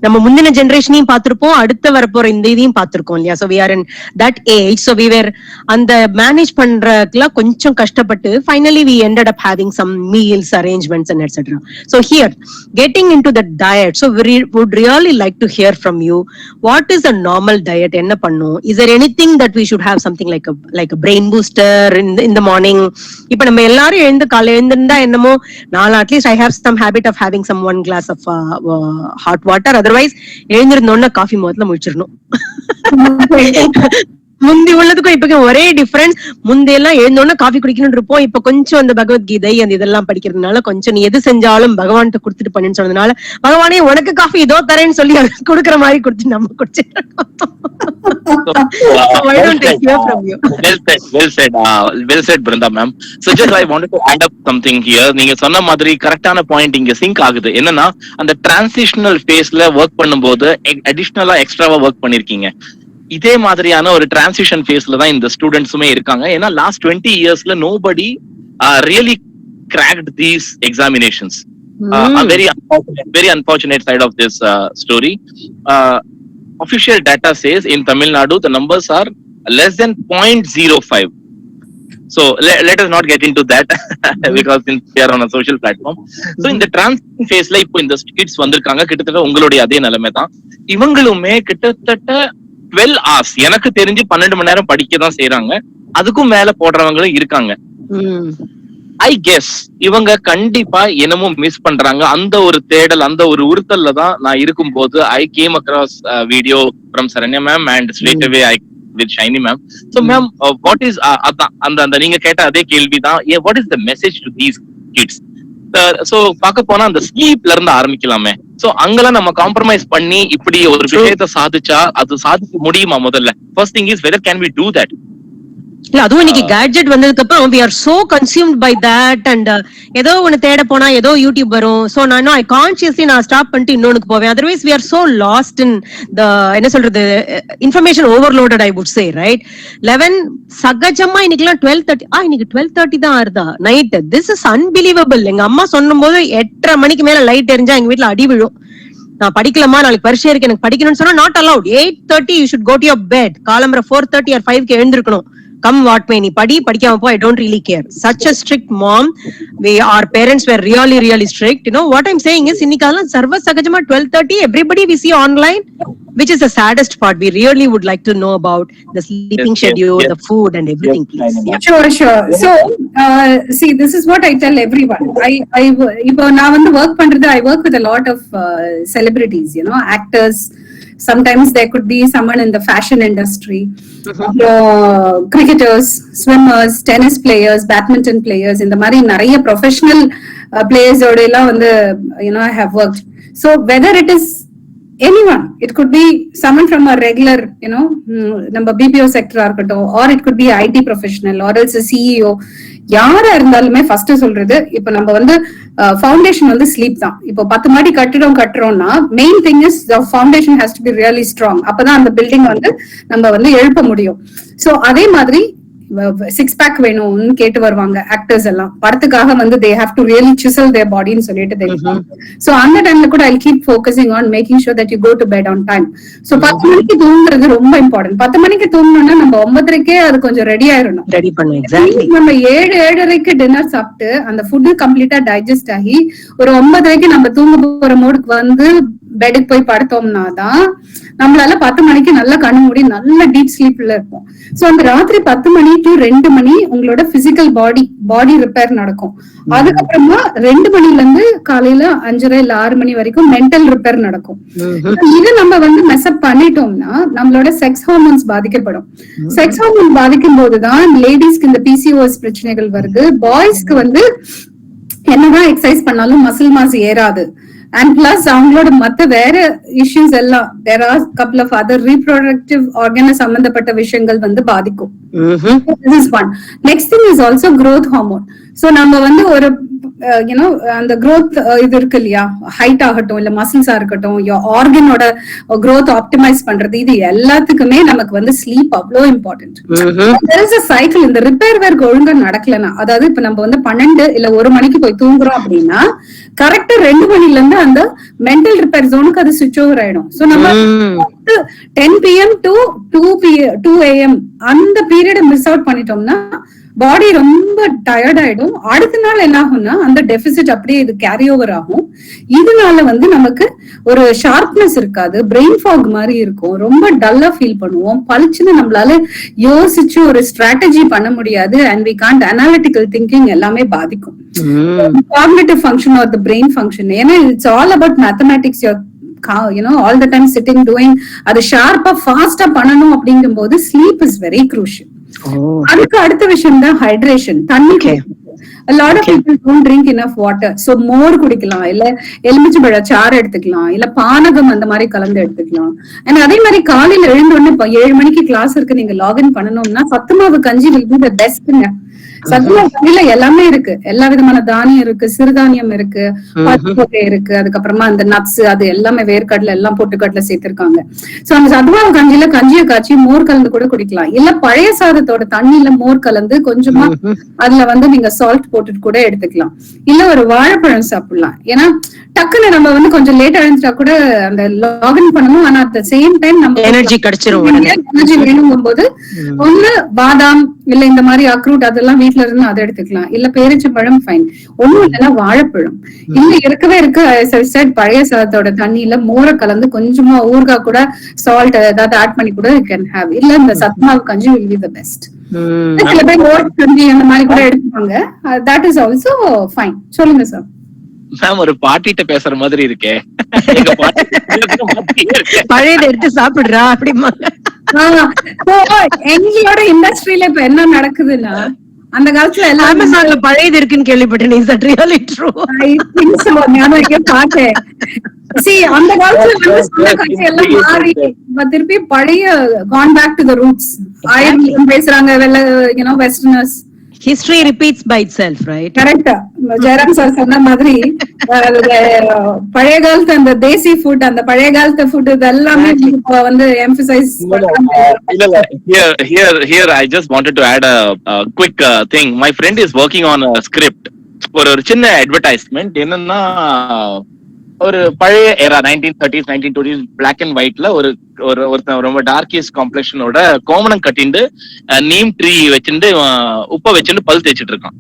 நம்ம முந்தின ஜெனரேஷனையும் பார்த்திருப்போம், அடுத்த வரப்போற இந்த இதையும் பார்த்திருக்கோம் இல்லையா? So we are in that age. So we were அந்த மேனேஜ் பண்றதுக்குலாம் கொஞ்சம் கஷ்டப்பட்டு finally we ended up having some meals arrangements and etc. So here getting into the diet, so we would really like to hear from you. What is a normal diet? என்ன பண்ணும்? Is there anything that we should have something like a brain booster in the morning? இப்ப நம்ம எல்லாரும் எழுந்து காலையில எழுந்திருந்தா என்னமோ நாலு at least I have some habit of having some 1 glass of hot water. Otherwise எழுந்திருந்தோன்னா காஃபி முதல்ல முடிச்சிடணும். முந்தி உள்ளதுக்கும் இப்ப ஒரே டிஃபரன்ஸ். முந்தையெல்லாம் எழுந்தோன்னா காஃபி குடிக்கணும்னு இருப்போம். இப்ப கொஞ்சம் அந்த பகவத்கீதை அந்த இதெல்லாம் படிக்கிறதுனால கொஞ்சம் நீ எது செஞ்சாலும் பகவான்கிட்ட கொடுத்துட்டு பண்ணுன்னு சொன்னதுனால பகவானே உனக்கு காஃபி இதோ தரேன்னு சொல்லி கொடுக்குற மாதிரி கொடுத்து நம்ம குடிச்சிருக்கோம். Why don't I hear from you? Well said, Brenda ma'am. So just I wanted to add up something here. நீங்க சொன்ன மாதிரி கரெக்டான பாயிண்ட் இங்க சிங்க் ஆகுது. என்னன்னா அந்த டிரான்சிஷனல் ஃபேஸ்ல ஒர்க் பண்ணும்போது அடிஷனலா எக்ஸ்ட்ராவா ஒர்க் பண்ணிருக்கீங்க. இதே மாதிரியான ஒரு டிரான்சிஷன் ஃபேஸ்ல தான் இந்த ஸ்டூடெண்ட்ஸுமே இருக்காங்க. ஏன்னா last 20 yearsல nobody really cracked these examinations. A very unfortunate side of this story. Official data says in Tamil Nadu the numbers are less than 0.05. So let us not get into that because we are on a social platform. So in the transition phase la ipo இந்த kids வந்திருக்காங்க. கிட்டத்தட்ட உங்களுடைய அதே நிலைமை தான். இவங்களுமே கிட்டத்தட்ட 12 hours எனக்கு தெரிஞ்சு 12 மணி நேரம் படிக்க தான் செய்யறாங்க. அதுக்கும் மேல போடுறவங்களும் இருக்காங்க. ஐ கெஸ் இவங்க கண்டிப்பா என்னமோ மிஸ் பண்றாங்க. அந்த ஒரு தேடல், அந்த ஒரு உறுத்தல்ல தான் நான் இருக்கும் போது I came across video from Saranya ma'am and straight away I with Shiny ma'am. So ma'am what is அதான் அந்த நீங்க கேட்ட அதே கேள்விதான், what is the message to these kids? So பார்க்க போனா அந்த ஸ்லீப்ல இருந்து ஆரம்பிக்கலாமே. சோ அங்கெல்லாம் நம்ம காம்ப்ரமைஸ் பண்ணி இப்படி ஒரு விஷயத்தை சாதிச்சா அது சாதிக்க முடியுமா? முதல்ல first thing is whether can we do that? இல்ல அதுவும் இன்னைக்கு கேட்ஜெட் வந்ததுக்கு அப்புறம் we are so consumed by that and ஏதோ ஒன்னு தேட போனா ஏதோ யூடியூப் வரும். சோ நான் ஐ கான்சியஸ்லி நான் ஸ்டாப் பண்ணிட்டு இன்னொன்னுக்கு போவேன். Otherwise we are so lost in the என்ன சொல்றது information overloaded, I would say, right? 11 சகஜமா இன்னைக்குலாம் 12:30 இன்னைக்கு 12:30 தான் ஆறுதா நைட். this is unbelievable. எங்க அம்மா சொன்னும்போது 8:30 மணிக்கு மேல லைட் எரிஞ்சா எங்க வீட்டுல அடி விழும். நான் படிக்கலாமா, நாளைக்கு பரீட்சை இருக்கு எனக்கு படிக்கணும்னு சொன்னா not allowed. 8:30 you should go to your bed. காலம்பர 4:30 or 5 எழுந்திருக்கணும். come what may, நீ படி படிக்காம போ, I don't really care. Such a strict mom. Our parents were really strict. You know what I'm saying is, இன்னைக்கால சர்வ சகஜமா 12:30 everybody we see online, which is the saddest part. We really would like to know about the sleeping schedule, the food and everything, please. Yeah. Sure. So, see, this is what I tell everyone. இப்போ நான் வந்து work பண்றது, I work with a lot of celebrities, you know, actors. Sometimes there could be someone in the fashion industry, cricketers, swimmers, tennis players, badminton players. In the mari nariya professional players oda ella வந்து, you know, I have worked. So whether it is anyone, it could be someone from a regular, you know, நம்ம BPO sector இருக்கட்டும், or it could be IT professional, or else a CEO. யாரா இருந்தாலுமே ஃபர்ஸ்ட் சொல்றது, இப்ப நம்ம வந்து ஃபவுண்டேஷன் வந்து ஸ்லீப் தான். இப்போ 10 மாடி கட்டுறோம்னா main thing is the foundation has to be really strong. அப்பதான் அந்த பில்டிங் வந்து நம்ம வந்து எழுப்ப முடியும். சோ அதே மாதிரி 6 pack வேணும்னு கேட்டு வருவாங்க ஆக்டர்ஸ் எல்லாம். படத்துக்காக வந்து they have to really chisel their body ன்னு சொல்லிட்டு சோ அந்த டைம்ல கூட I'll keep focusing on making sure that you go to bed on time. So 10 மணிக்கு தூங்குறது ரொம்ப இம்பார்ட்டன்ட். 10 மணிக்கு தூங்கணும்னா நம்ம 9:30க்கே அது கொஞ்சம் ரெடி ஆயிரணும். ரெடி பண்ணுவோம். எக்ஸாக்ட்லி. நம்ம 7:30க்கு டின்னர் சாப்பிட்டு அந்த ஃபுட் கம்ப்ளீட்டா டைஜஸ்ட் ஆகி ஒரு 9:30க்கு நம்ம தூங்க போற மூடுக்கு வந்து பெட்டுக்கு போய் படுத்தோம்னா தான் நம்மளால 10 மணிக்கு நல்லா கண்ணு மூடி நல்ல டீப் ஸ்லீப்ல இருப்போம். சோ அந்த ராத்திரி 10 மணி to 2 மணி உங்களோட பிசிக்கல் பாடி ரிப்பேர் நடக்கும். அதுக்கப்புறமா 2 மணில இருந்து காலையில 5:30 இல்ல 6 மணி வரைக்கும் மென்டல் ரிப்பேர் நடக்கும். இது நம்ம வந்து மெஸ்அப் பண்ணிட்டோம்னா நம்மளோட செக்ஸ் ஹார்மோன்ஸ் பாதிக்கப்படும். செக்ஸ் ஹார்மோன் பாதிக்கும் போதுதான் லேடிஸ்க்கு இந்த PCOS பிரச்சனைகள் வருது. பாய்ஸ்க்கு வந்து என்னதான் எக்ஸசைஸ் பண்ணாலும் மசில் மாஸ் ஏறாது. அண்ட் பிளஸ் அவங்களோட மத்த வேற இஷ்யூஸ் எல்லாம், there are couple of other reproductive organ சம்பந்தப்பட்ட விஷயங்கள் வந்து பாதிக்கும். This is one. Next thing is also growth hormone. So நம்ம வந்து ஒரு அந்த growth இது இருக்கு இல்லையா, ஹைட் ஆகட்டும் இல்ல மசில்ஸா இருக்கட்டும், ஆர்கனோட growth ஆப்டிமைஸ் பண்றது, இது எல்லாத்துக்குமே நமக்கு வந்து ஸ்லீப் அவ்வளோ important. there is a cycle. இந்த ரிப்பேர் ஒர்க் ஒழுங்கா நடக்கலன்னா, அதாவது இப்ப நம்ம வந்து 12 இல்ல 1 மணிக்கு போய் தூங்குறோம் அப்படின்னா கரெக்டா 2 மணில இருந்து அந்த மென்டல் ரிப்பேர் ஜோனுக்கு அது சுவிட்ச் ஓவர் ஆயிடும். சோ நம்ம 10 PM to 2 AM அந்த பீரியட் மிஸ் அவுட் பண்ணிட்டோம்னா பாடி ரொம்ப டயர்ட் ஆயிடும். அடுத்த நாள் என்ன ஆகும்னா அந்த டெபிசிட் அப்படியே இது கேரி ஓவர் ஆகும். இதனால வந்து நமக்கு ஒரு ஷார்ப்னஸ் இருக்காது, பிரெயின் ஃபாக் மாதிரி இருக்கும், ரொம்ப டல்லா ஃபீல் பண்ணுவோம், பளிச்சுன்னு நம்மளால யோசிச்சு ஒரு ஸ்ட்ராட்டஜி பண்ண முடியாது. And we can't analytical thinking எல்லாமே பாதிக்கும். Cognitive function are the brain function. ஏன்னா it's all about mathematics. all the time sitting doing அது ஷார்ப்பா ஃபாஸ்டா பண்ணணும் அப்படிங்கும் போது ஸ்லீப் இஸ் வெரி க்ரூஷியல். அதுக்கு அடுத்த விஷயம் தான் ஹைட்ரேஷன், தண்ணி. A lot of people don't drink enough water. So மோர் குடிக்கலாம், இல்ல எலுமிச்சம்பழ சாறு எடுத்துக்கலாம், இல்ல பானகம் அந்த மாதிரி கலந்து எடுத்துக்கலாம். அண்ட் அதே மாதிரி காலையில எழுந்தோடனே 7 மணிக்கு கிளாஸ் இருக்கு, நீங்க லாகின் பண்ணணும்னா சத்து மாவு கஞ்சி will be the bestங்க. சத்துமாவு கஞ்சில எல்லாமே இருக்கு, எல்லா விதமான தானியம் இருக்கு, சிறுதானியம் இருக்கு, பருப்பு இருக்கு, அதுக்கப்புறமா அந்த நட்ஸ் அது எல்லாமே வேர்க்கடலை எல்லாம் பொட்டுக்கடலை சேர்த்திருக்காங்க. சோ அந்த சத்துமாவு கஞ்சியில கஞ்சியை காய்ச்சி மோர் கலந்து கூட குடிக்கலாம். இல்ல பழைய சாதத்தோட தண்ணியில மோர் கலந்து கொஞ்சமா அதுல வந்து நீங்க சால்ட் போட்டுட்டு கூட எடுத்துக்கலாம். இல்ல ஒரு வாழைப்பழம் சாப்பிடலாம். ஏன்னா டக்குன்னு நம்ம வந்து கொஞ்சம் லேட் ஆயிருந்தா கூட அந்த லாகின் பண்ணணும், ஆனா அட் த சேம் டைம் நம்ம எனர்ஜி கிடைச்சிரும். எனர்ஜி வேணுங்கும் போது ஒண்ணு பாதாம் இல்ல இந்த மாதிரி அக்ரூட் அதெல்லாம் வீட்டுல இருந்து அதை எடுத்துக்கலாம். இல்ல பேரிச்சம்பழம் ஃபைன், ஒண்ணும் இல்லைன்னா வாழைப்பழம். இல்ல இருக்கவே இருக்கு பழைய சாதத்தோட தண்ணியில மோரை கலந்து கொஞ்சமா ஊறுகாய் கூட சால்ட் ஏதாவது ஆட் பண்ணி கூட யூ கேன் ஹேவ். இல்ல இந்த சத்மாவு கஞ்சி will be the best. சில பேர் ஓட் கஞ்சி அந்த மாதிரி கூட எடுத்துப்பாங்க. that is also fine. சொல்லுங்க சார். மேம் ஒரு பாட்டிட்ட பேசுற மாதிரி இருக்கே, பழையதை எடுத்து சாப்பிடுறா அப்படிமா. எங்களோட இண்டஸ்ட்ரியில இப்ப என்ன நடக்குதுன்னா, அந்த காலத்துல அமேசான்ல பழையது இருக்குன்னு கேள்விப்பட்டேன். Is that really true? I think so. நான் இங்க பார்த்தேன். See, அந்த காலத்துல வந்து சொன்ன கட்சி எல்லாம் மாறி திருப்பி பழைய gone back to the roots. ஆயிரம் பேசுறாங்க westerners. History repeats by itself, right? Correct. Jayaram sir சொன்ன மாதிரி பழைய காலத்து அந்த தேசி ஃபுட், அந்த பழைய காலத்து ஃபுட் இதெல்லாமே வந்து emphasise. Here I just wanted to add a quick thing. My friend is working on a script for ஒரு சின்ன advertisement. என்னன்னா ஒரு பழைய era 1930s 1920s black and ஒயிட்ல ஒருத்தன் ரொம்ப டார்க்கியஸ் காம்ப்ளெக்ஷனோட கோமணம் கட்டிண்டு நீம் ட்ரீ வச்சுட்டு உப்ப வச்சுட்டு பல் தேய்ச்சிட்டு இருக்கான்.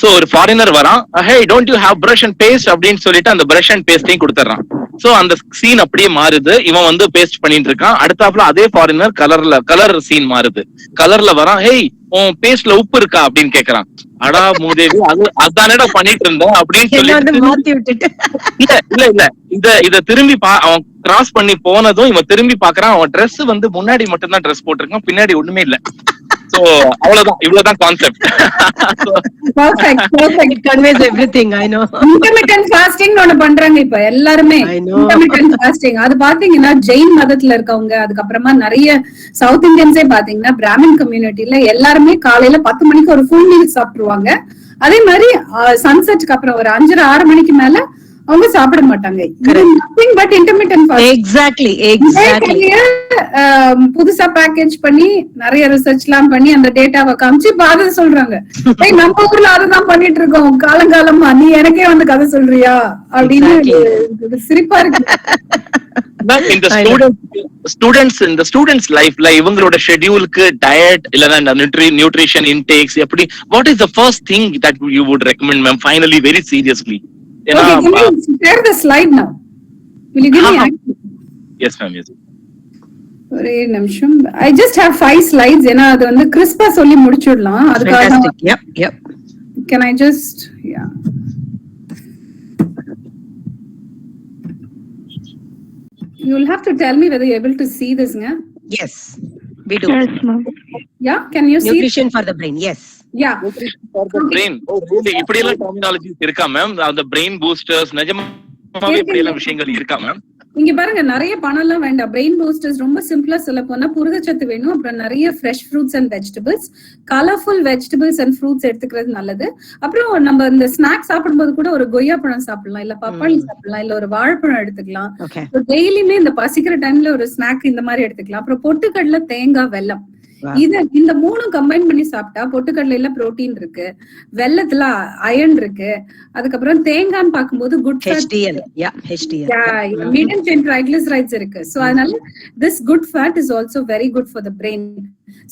சோ ஒரு ஃபாரினர் வரான், hey don't you have brush and paste அப்படின்னு சொல்லிட்டு அந்த பிரஷ் அண்ட் பேஸ்டையும் கொடுத்துறான். சோ அந்த சீன் அப்படியே மாறுது. இவன் வந்து பேஸ்ட் பண்ணிட்டு இருக்கான். அடுத்தாப்புல அதே ஃபாரினர் கலர் சீன் மாறுது. கலர்ல வரான், ஹேய் உன் பேஸ்ட்ல உப்பு இருக்கா அப்படின்னு கேக்குறான். அடா மூதேவி, அதானடா பண்ணிட்டு இருந்தேன் அப்படின்னு சொல்லி மாத்தி விட்டுட்டு இல்ல இத திரும்பி அவன் கிராஸ் பண்ணி போனதும் இவன் திரும்பி பாக்குறான். அவன் ட்ரெஸ் வந்து முன்னாடி மட்டும் தான் ட்ரெஸ் போட்டிருக்கான், பின்னாடி ஒண்ணுமே இல்ல. சோ அவ்வளவுதான், இவ்வளவுதான் concept. It conveys everything, I know. Intermittent fasting ஒண்ணு பண்றாங்க இப்ப எல்லாருமே. Intermittent fasting அது பாத்தீங்கன்னா ஜெயின் மதத்துல இருக்கவங்க, அதுக்கப்புறமா நிறைய சவுத் இந்தியன்ஸே பாத்தீங்கன்னா பிராமின் கம்யூனிட்டில எல்லாருமே காலையில 10 மணிக்கு ஒரு ஃபுல் மீல் சாப்பிட்டுருவாங்க. அதே மாதிரி சன்செட்டுக்கு அப்புறம் ஒரு 5:30-6 மணிக்கு மேல அவங்க சாப்பிட மாட்டாங்க. Nothing but intermittent fasting. Exactly. புதுசா பேக்கேஜ் பண்ணி நிறைய ரிசர்ச் எல்லாம் பண்ணி அந்த டேட்டாவை காமிச்சு பாத சொல்றாங்க. நம்ம ஊர்ல அதுதான் பண்ணிட்டு இருக்கோம் காலங்காலமா, நீ எனக்கே வந்து கதை சொல்றியா அப்படின்னு சிரிப்பா இருக்கு. இந்த ஸ்டூடெண்ட்ஸ் லைஃப்ல இவங்களோட ஷெட்யூலுக்கு டயட் இல்லனா நியூட்ரிஷன் இன்டேக்ஸ் எப்படி, what is the first thing that you would recommend ma'am finally very seriously? Share the slide now. Will you give me? Yes ma'am, yes. ஒரே நிமிஷம். I just have 5 slides. ஏன்னா அது வந்து கிறிஸ்பா சொல்லி முடிச்சிடலாம். அதுக்காக yep. Can I just You will have to tell me whether you're able to see this, nga? Yes, we do. Yes, ma'am. Yeah, can you see? Nutrition for the brain, yes. Yeah. For the brain. really இப்படி எல்லாம் டெர்மினாலஜிஸ் இருக்கா மேம்? அந்த பிரெயின் பூஸ்டர்ஸ் நிஜமாவே இப்படி எல்லாம் விஷயங்கள் இருக்கா மேம்? இங்க பாருங்க, நிறைய பணம் எல்லாம் வேண்டாம். பிரெயின் பூஸ்டர்ஸ் ரொம்ப சிம்பிளா சொல்ல போனா புரதச்சத்து வேணும், அப்புறம் நிறைய fresh fruits and vegetables, colourful vegetables and fruits எடுத்துக்கிறது நல்லது. அப்புறம் நம்ம இந்த ஸ்நாக்ஸ் சாப்பிடும்போது கூட ஒரு கொய்யா பழம் சாப்பிடலாம், இல்ல பப்பாளி சாப்பிடலாம், இல்ல ஒரு வாழைப்பழம் எடுத்துக்கலாம். டெய்லியுமே இந்த பசிக்கிற டைம்ல ஒரு ஸ்நாக் இந்த மாதிரி எடுத்துக்கலாம். அப்புறம் பொட்டுக்கடலை, தேங்காய், வெல்லம், இந்த 3 கம்பைன் பண்ணி சாப்பிட்டா பொட்டுக்கடலையில புரோட்டீன் இருக்கு, வெல்லத்துல அயர்ன் இருக்கு, அதுக்கப்புறம் தேங்காய்னு பார்க்கும்போது good HDL, medium chain triglycerides இருக்கு. சோ அதனால this good fat is also very good for the brain.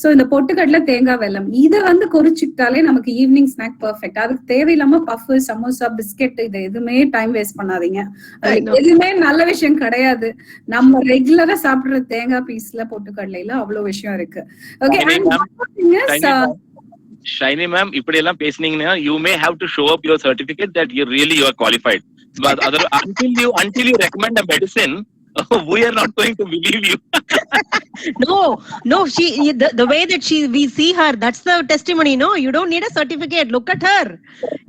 So இந்த பொட்டுக்கடலை, தேங்காய், வெல்லம் இத வந்து குறிச்சுக்கிட்டாலே நமக்கு ஈவினிங் ஸ்நாக் பெர்ஃபெக்ட். அதுக்கு தேவையில்லாம பஃப், சமோசா, பிஸ்கெட் இது எதுவுமே டைம் வேஸ்ட் பண்ணாதீங்க. எதுவுமே நல்ல விஷயம் கிடையாது. நம்ம ரெகுலரா சாப்பிடுற தேங்காய் பீஸ்ல பொட்டுக்கடலையில அவ்வளவு விஷயம் இருக்கு. Okay, Shiny ma'am, இப்படி எல்லாம் பேசுனீங்கன்னா you may have to show up your certificate that you are qualified. But until you recommend a medicine, we are not going to believe you. No, the way that we see her, that's the testimony. No, you don't need a certificate. Look at her.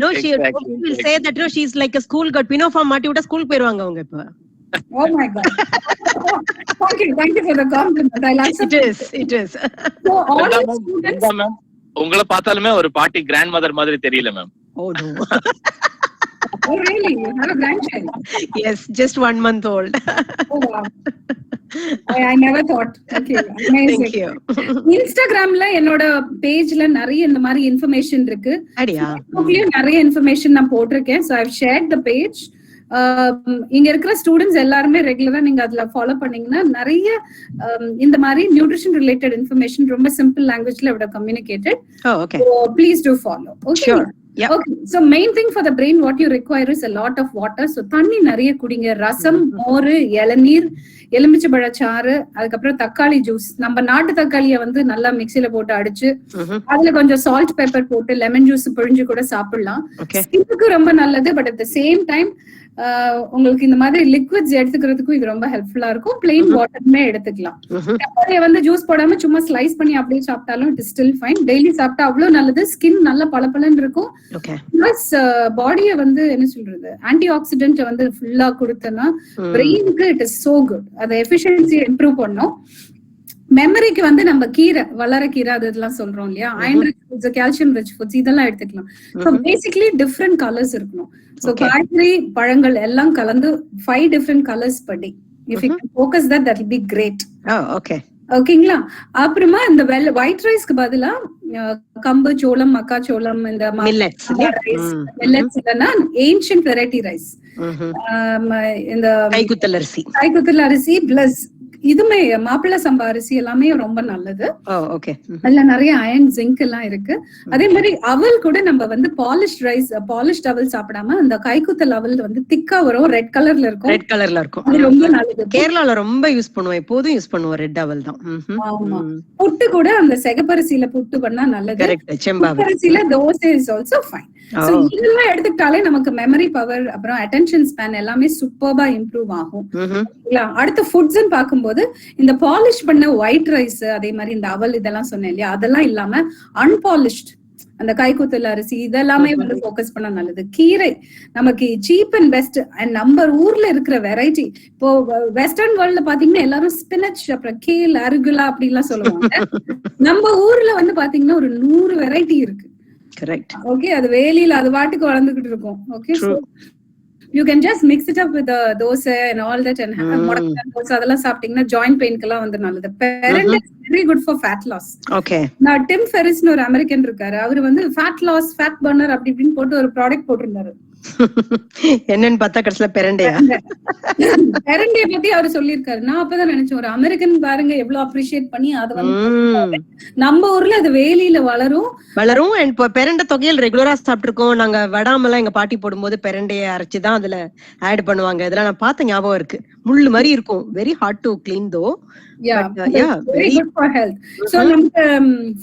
No, exactly. She will say that she's like a school girl. Pino from Mati Uta school போயிருவாங்க அவங்க இப்ப. Oh my God. Thank you for the compliment. I like it is. So all the students, உங்களை பார்த்தாலுமே ஒரு பாட்டி கிராண்ட் மதர் மாதிரி தெரியல ma'am. Oh no. Oh really? You have a grandchild? Yes, just 1 month old. Oh wow. I never thought. Okay, amazing. Thank you. Instagramல என்னோட பேஜ்ல நிறைய இந்த மாதிரி இன்ஃபர்மேஷன் இருக்கு. அடியா. Facebookலயும் நிறைய இன்ஃபர்மேஷன் நான் போட்டிருக்கேன். So I've shared the page. இங்க இருக்கிற ஸ்டூடெண்ட்ஸ் எல்லாருமே ரெகுலரா நீங்க அதுல ஃபாலோ பண்ணீங்கன்னா நிறைய இந்த மாதிரி நியூட்ரிஷன் ரிலேட்டட் இன்ஃபர்மேஷன் ரொம்ப சிம்பிள் லாங்குவேஜ்ல விட communicated. Okay. So please do follow. Okay. Sure. Yeah. Okay. So main thing for the brain what you require is a lot of water. So தண்ணி நிறைய குடிங்க. ரசம், மோர், இளநீர், எலுமிச்சம்பழச்சாறு, அதுக்கப்புறம் தக்காளி ஜூஸ். நம்ம நாட்டு தக்காளிய வந்து நல்லா மிக்சில போட்டு அடிச்சு அதுல கொஞ்சம் சால்ட் பெப்பர் போட்டு லெமன் ஜூஸ் பிழிஞ்சு கூட சாப்பிடலாம். ஸ்கின்னுக்கு ரொம்ப நல்லது. But at the same time உங்களுக்கு இந்த மாதிரி லிக்விட்ஸ் எடுத்துக்கிறதுக்கும் இது ரொம்ப ஹெல்ப்ஃபுல்லா இருக்கும். பிளெயின் வாட்டருமே எடுத்துக்கலாம். தக்காளிய வந்து ஜூஸ் போடாம சும்மா ஸ்லைஸ் பண்ணி அப்படியே சாப்பிட்டாலும் it is still fine. Daily சாப்பிட்டா அவ்வளவு நல்லது. ஸ்கின் நல்லா பளபளன்னு இருக்கும். பிளஸ் பாடிய வந்து என்ன சொல்றது, ஆன்டி ஆக்சிடென்ட் வந்து ஃபுல்லா கொடுத்தனா பிரெயினுக்கு இட் இஸ் சோ குட். அதை எஃபிஷியன்சி இம்ப்ரூவ் பண்ணும். மெமரிக்கு வந்து நம்ம கீரை, வளர கீரை அது இதெல்லாம் சொல்றோம் இல்லையா, iron rich foods, calcium rich foods இதெல்லாம் எடுத்துக்கலாம். ஸோ பேசிக்லி டிஃப்ரெண்ட் கலர்ஸ் இருக்கணும். ஸோ காய்கறி, பழங்கள் எல்லாம் கலந்து 5 different colors per day. If you can focus that will be great. Oh, okay. ஓகேங்களா. அப்புறமா இந்த ஒயிட் ரைஸ்க்கு பதிலா கம்பு சோளம், மக்காச்சோளம், இந்த Millets, ரைஸ், மில்லட்ஸ் இல்லைன்னா ஏன்ஷியன்ட் வெரைட்டி ரைஸ், இந்த கைக்குத்தல் அரிசி. கைக்குத்தல் அரிசி பிளஸ் இதுமே மாப்பிள்ளை சம்பா அரிசி எல்லாமே ரொம்ப நல்லது. ஓகே. அதுல நிறைய அயன் ஜிங்க் எல்லாம் இருக்கு. அதே மாதிரி அவல் கூட நம்ம வந்து பாலிஷ்ட் ரைஸ், பாலிஷ்ட் அவல் சாப்பிடாம அந்த கைக்குத்தல் அவல் வந்து திக்கா வரும், ரெட் கலர்ல இருக்கும். ரெட் கலர்ல இருக்கும். அது ரொம்ப நல்லது. கேரளால ரொம்ப யூஸ் பண்ணுவோம், எப்போதும் யூஸ் பண்ணுவோம் ரெட் அவல் தான். ஆமா. புட்டு கூட அந்த செகப்பரிசியில புட்டு பண்ணா நல்லது. கரெக்ட். செம்பாவரி அரிசியில dosa is also fine. So இதெல்லாம் எடுத்துக்கிட்டாலே நமக்கு மெமரி பவர் அப்புறம் அட்டென்ஷன் ஸ்பேன் எல்லாமே சூப்பர்பா இம்ப்ரூவ் ஆகும். அடுத்த ஃபுட்ஸ் பார்க்கும்போது இந்த பாலிஷ் பண்ண ஒயிட் ரைஸ், அதே மாதிரி இந்த அவல் இதெல்லாம் சொன்னேன் இல்லையா, அதெல்லாம் இல்லாம அன்பாலிஷ்ட் அந்த கைக்குத்தல் அரிசி இதெல்லாமே வந்து ஃபோக்கஸ் பண்ண நல்லது. கீரை நமக்கு சீப் அண்ட் பெஸ்ட். அண்ட் நம்ம ஊர்ல இருக்கிற வெரைட்டி, இப்போ வெஸ்டர்ன் வேர்ல்ட்ல பாத்தீங்கன்னா எல்லாரும் ஸ்பினச் அப்புறம் கேல் அருகுலா அப்படி எல்லாம் சொல்லுவாங்க. நம்ம ஊர்ல வந்து பாத்தீங்கன்னா ஒரு 100 வெரைட்டி இருக்கு. கரெக்ட். ஓகே, அது வேலியில அது வாட்டுக்கு வளர்ந்துகிட்டு இருக்கும். Okay, so you can just mix it up with the dosa and all that and have முடக்கா தோசை அதெல்லாம் சாப்பிட்டீங்கன்னா ஜாயிண்ட் பெயின்க்கு எல்லாம் வந்து நல்லது. Pirandai is very good for fat loss. ஓகே. நான் டிம் ஃபெரிஸ்னு ஒரு அமெரிக்கன் இருக்காரு, அவரு வந்து ஃபேட் லாஸ், ஃபேட் பர்னர் அப்படி இப்படின்னு போட்டு ஒரு ப்ராடக்ட் போட்டிருந்தாரு. என்னன்னு பார்த்தா கடைசியில பெரண்டையா, பெரண்டைய பத்தி அவரு சொல்லியிருக்காரு. நான் அப்பதான் நினைச்சேன், ஒரு அமெரிக்கன் பாருங்க எவ்வளவு அப்ரிஷியேட் பண்ணி அதை வந்து நம்ம ஊர்ல அது வேலியில வளரும். அண்ட் இப்போ பெரண்டை தொகையில் ரெகுலரா சாப்பிட்டுருக்கோம் நாங்க. வடாமெல்லாம் எங்க பாட்டி போடும்போது பெரண்டையை அரைச்சுதான் அதுல ஆட் பண்ணுவாங்க. இதெல்லாம் நான் பார்த்த ஞாபகம் இருக்கு. முள்ளு மாதிரி இருக்கும். வெரி ஹார்ட் டு கிளீன் தோ. Very good for health. So நமக்கு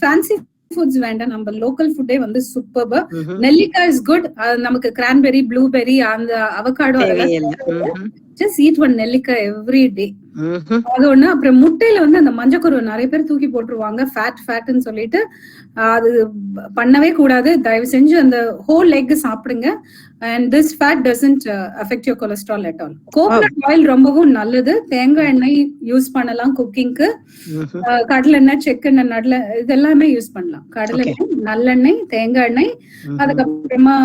ஃபேன்சி ஃபுட்ஸ் வேண்டாம், நம்ம லோக்கல் ஃபுட்டே வந்து சூப்பர்பா. நெல்லிக்காய் இஸ் குட். நமக்கு கிரான்பெரி, ப்ளூபெரி, அந்த அவகாடோ ஜஸ்ட் ஈட் ஒன் நெல்லிக்காய் எவ்ரி டே. அது ஒண்ணு. அப்புறம் முட்டையில வந்து அந்த மஞ்சக்கருவை நிறைய பேர் தூக்கி போட்டுருவாங்க, ஃபேட்னு சொல்லிட்டு. அது பண்ணவே கூடாது. தயவு செஞ்சு அந்த ஹோல் எக் சாப்பிடுங்க. And this fat doesn't affect your cholesterol at all. Coconut oil ரொம்பவும் நல்லது. தேங்காய் எண்ணெய் யூஸ் பண்ணலாம் குக்கிங்க்கு. கடலை எண்ணெய், செக்கெண்ணெய், நல்ல இதெல்லாமே யூஸ் பண்ணலாம். கடலை எண்ணெய், நல்லெண்ணெய், தேங்காய் எண்ணெய், அதுக்கப்புறமா